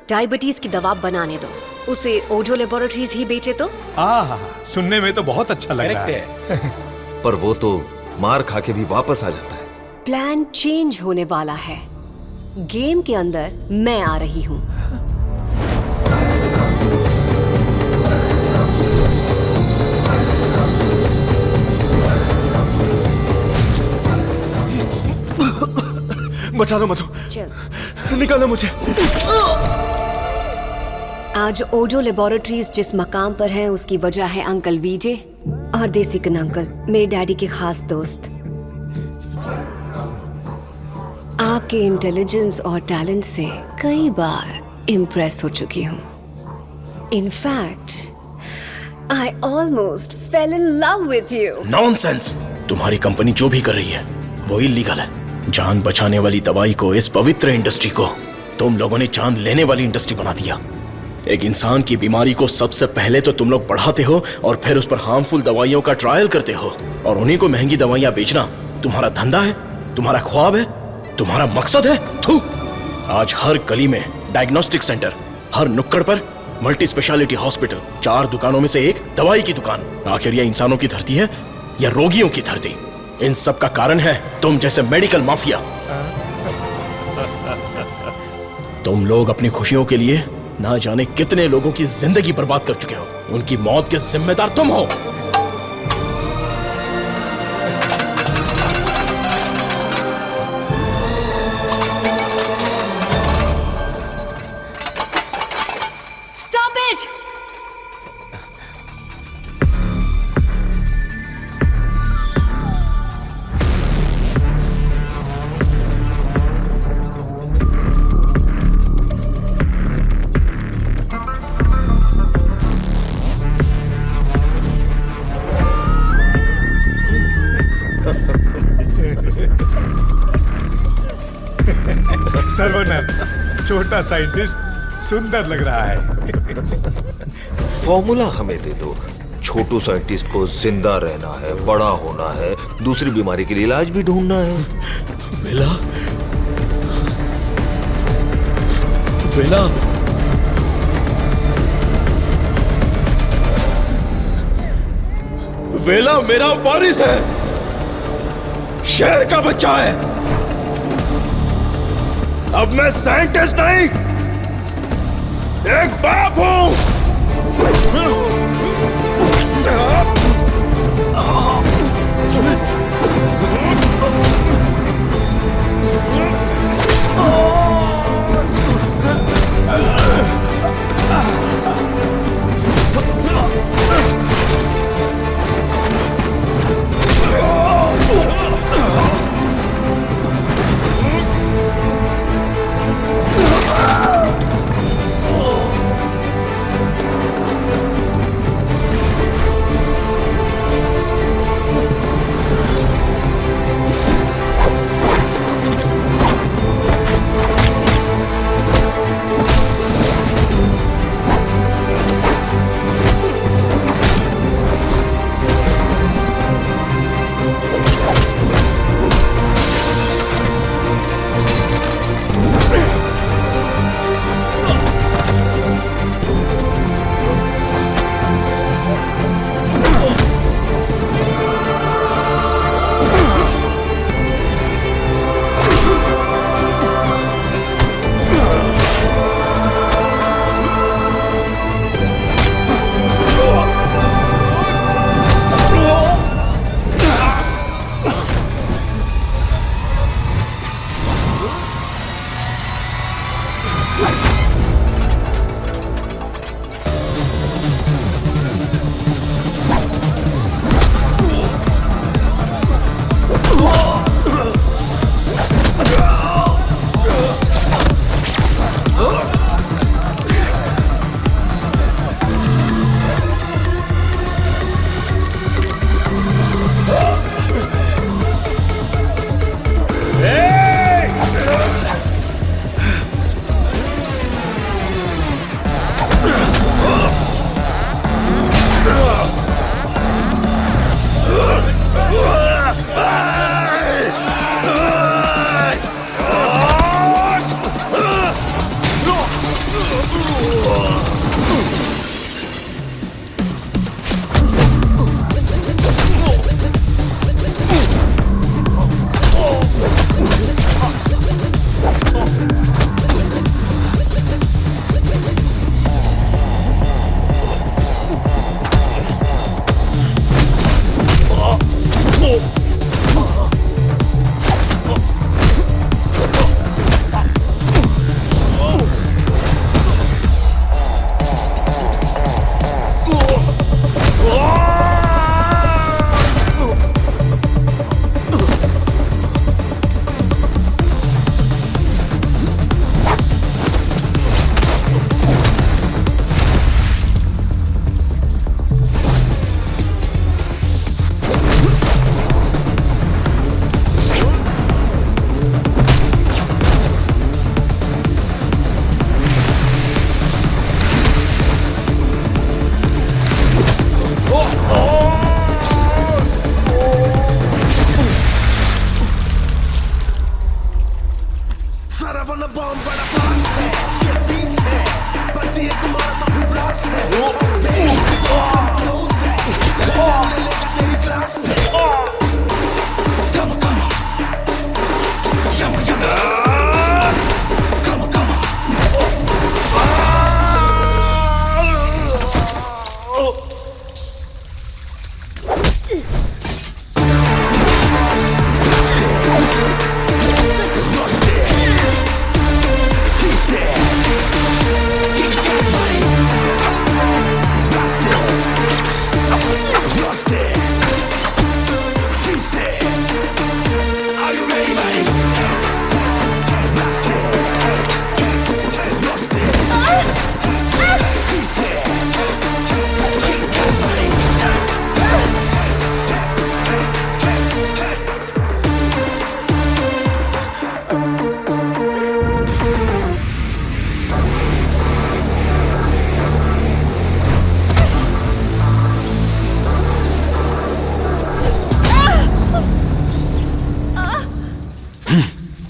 डायबिटीज की दवा बनाने दो, उसे ओजो लेबोरेटरीज ही बेचे तो। सुनने में तो बहुत अच्छा लग रहा है। पर वो तो मार खा के भी वापस आ जाता है। प्लान चेंज होने वाला है। गेम के अंदर मैं आ रही हूं। बचा लो मधु, निकालो मुझे। आज ओजो लेबोरेटरीज जिस मकाम पर है उसकी वजह है अंकल विजय और देसिकन अंकल, मेरे डैडी के खास दोस्त। आपके इंटेलिजेंस और टैलेंट से कई बार इम्प्रेस हो चुकी हूं। In fact I almost fail in love with you. Nonsense! तुम्हारी कंपनी जो भी कर रही है वो इलीगल है। जान बचाने वाली दवाई को, इस पवित्र इंडस्ट्री को तुम लोगों ने जान लेने वाली इंडस्ट्री बना दिया। एक इंसान की बीमारी को सबसे पहले तो तुम लोग बढ़ाते हो और फिर उस पर हार्मफुल दवाइयों का ट्रायल करते हो, और उन्हीं को महंगी दवाइयां बेचना तुम्हारा धंधा है, तुम्हारा ख्वाब है, तुम्हारा मकसद है। थू! आज हर गली में डायग्नोस्टिक सेंटर, हर नुक्कड़ पर मल्टी स्पेशलिटी हॉस्पिटल, 4 दुकानों में से एक दवाई की दुकान। आखिर यह इंसानों की धरती है या रोगियों की धरती? इन सब का कारण है तुम जैसे मेडिकल माफिया। तुम लोग अपनी खुशियों के लिए ना जाने कितने लोगों की जिंदगी बर्बाद कर चुके हो। उनकी मौत के जिम्मेदार तुम हो। Stop it! सर्वनंद, छोटा साइंटिस्ट सुंदर लग रहा है। फॉर्मूला हमें दे दो। छोटू साइंटिस्ट को जिंदा रहना है, बड़ा होना है, दूसरी बीमारी के लिए इलाज भी ढूंढना है। वेला, वेला, वेला मेरा वारिस है, शहर का बच्चा है। अब मैं साइंटिस्ट नहीं, एक बाप हूं।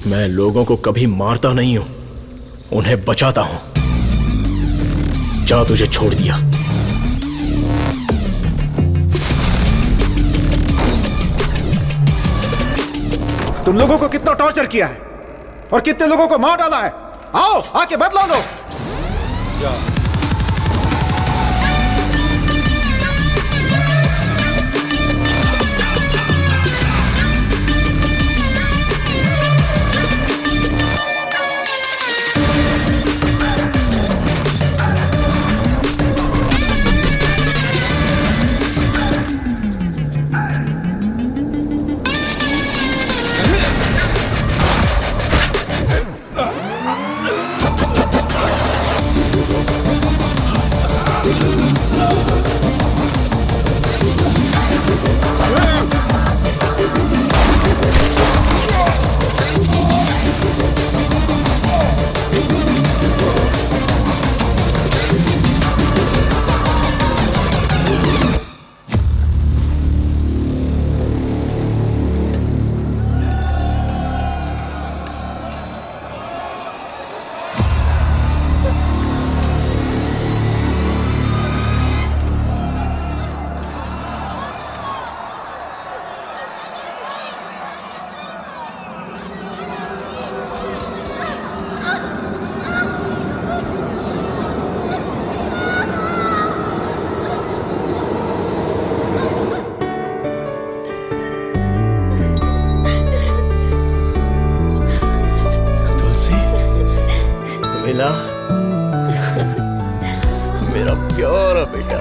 मैं लोगों को कभी मारता नहीं हूं, उन्हें बचाता हूं। जा, तुझे छोड़ दिया। तुम लोगों को कितना टॉर्चर किया है, और कितने लोगों को मार डाला है। आओ आके बदला लो। मिला मेरा प्यारा बेटा।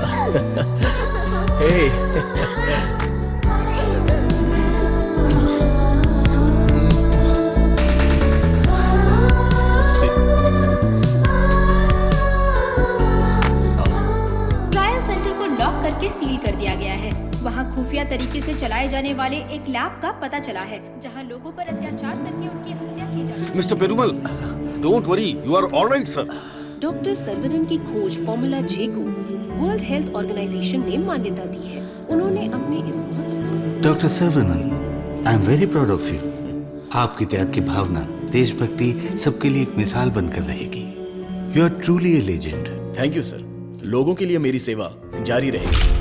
ट्रायल सेंटर को लॉक करके सील कर दिया गया है। वहाँ खुफिया तरीके से चलाए जाने वाले एक लैब का पता चला है जहाँ लोगों पर अत्याचार करके उनकी हत्या की जाती है। Mister Perumal, don't worry, you are alright sir. Doctor Saravanan की खोज फॉर्मूला जे को वर्ल्ड हेल्थ ऑर्गेनाइजेशन ने मान्यता दी है। उन्होंने अपने इस doctor Saravanan, I am very proud of you. आपकी त्याग की भावना, देशभक्ति सबके लिए एक मिसाल बनकर रहेगी। You are truly a legend. Thank you sir. लोगों के लिए मेरी सेवा जारी रहेगी।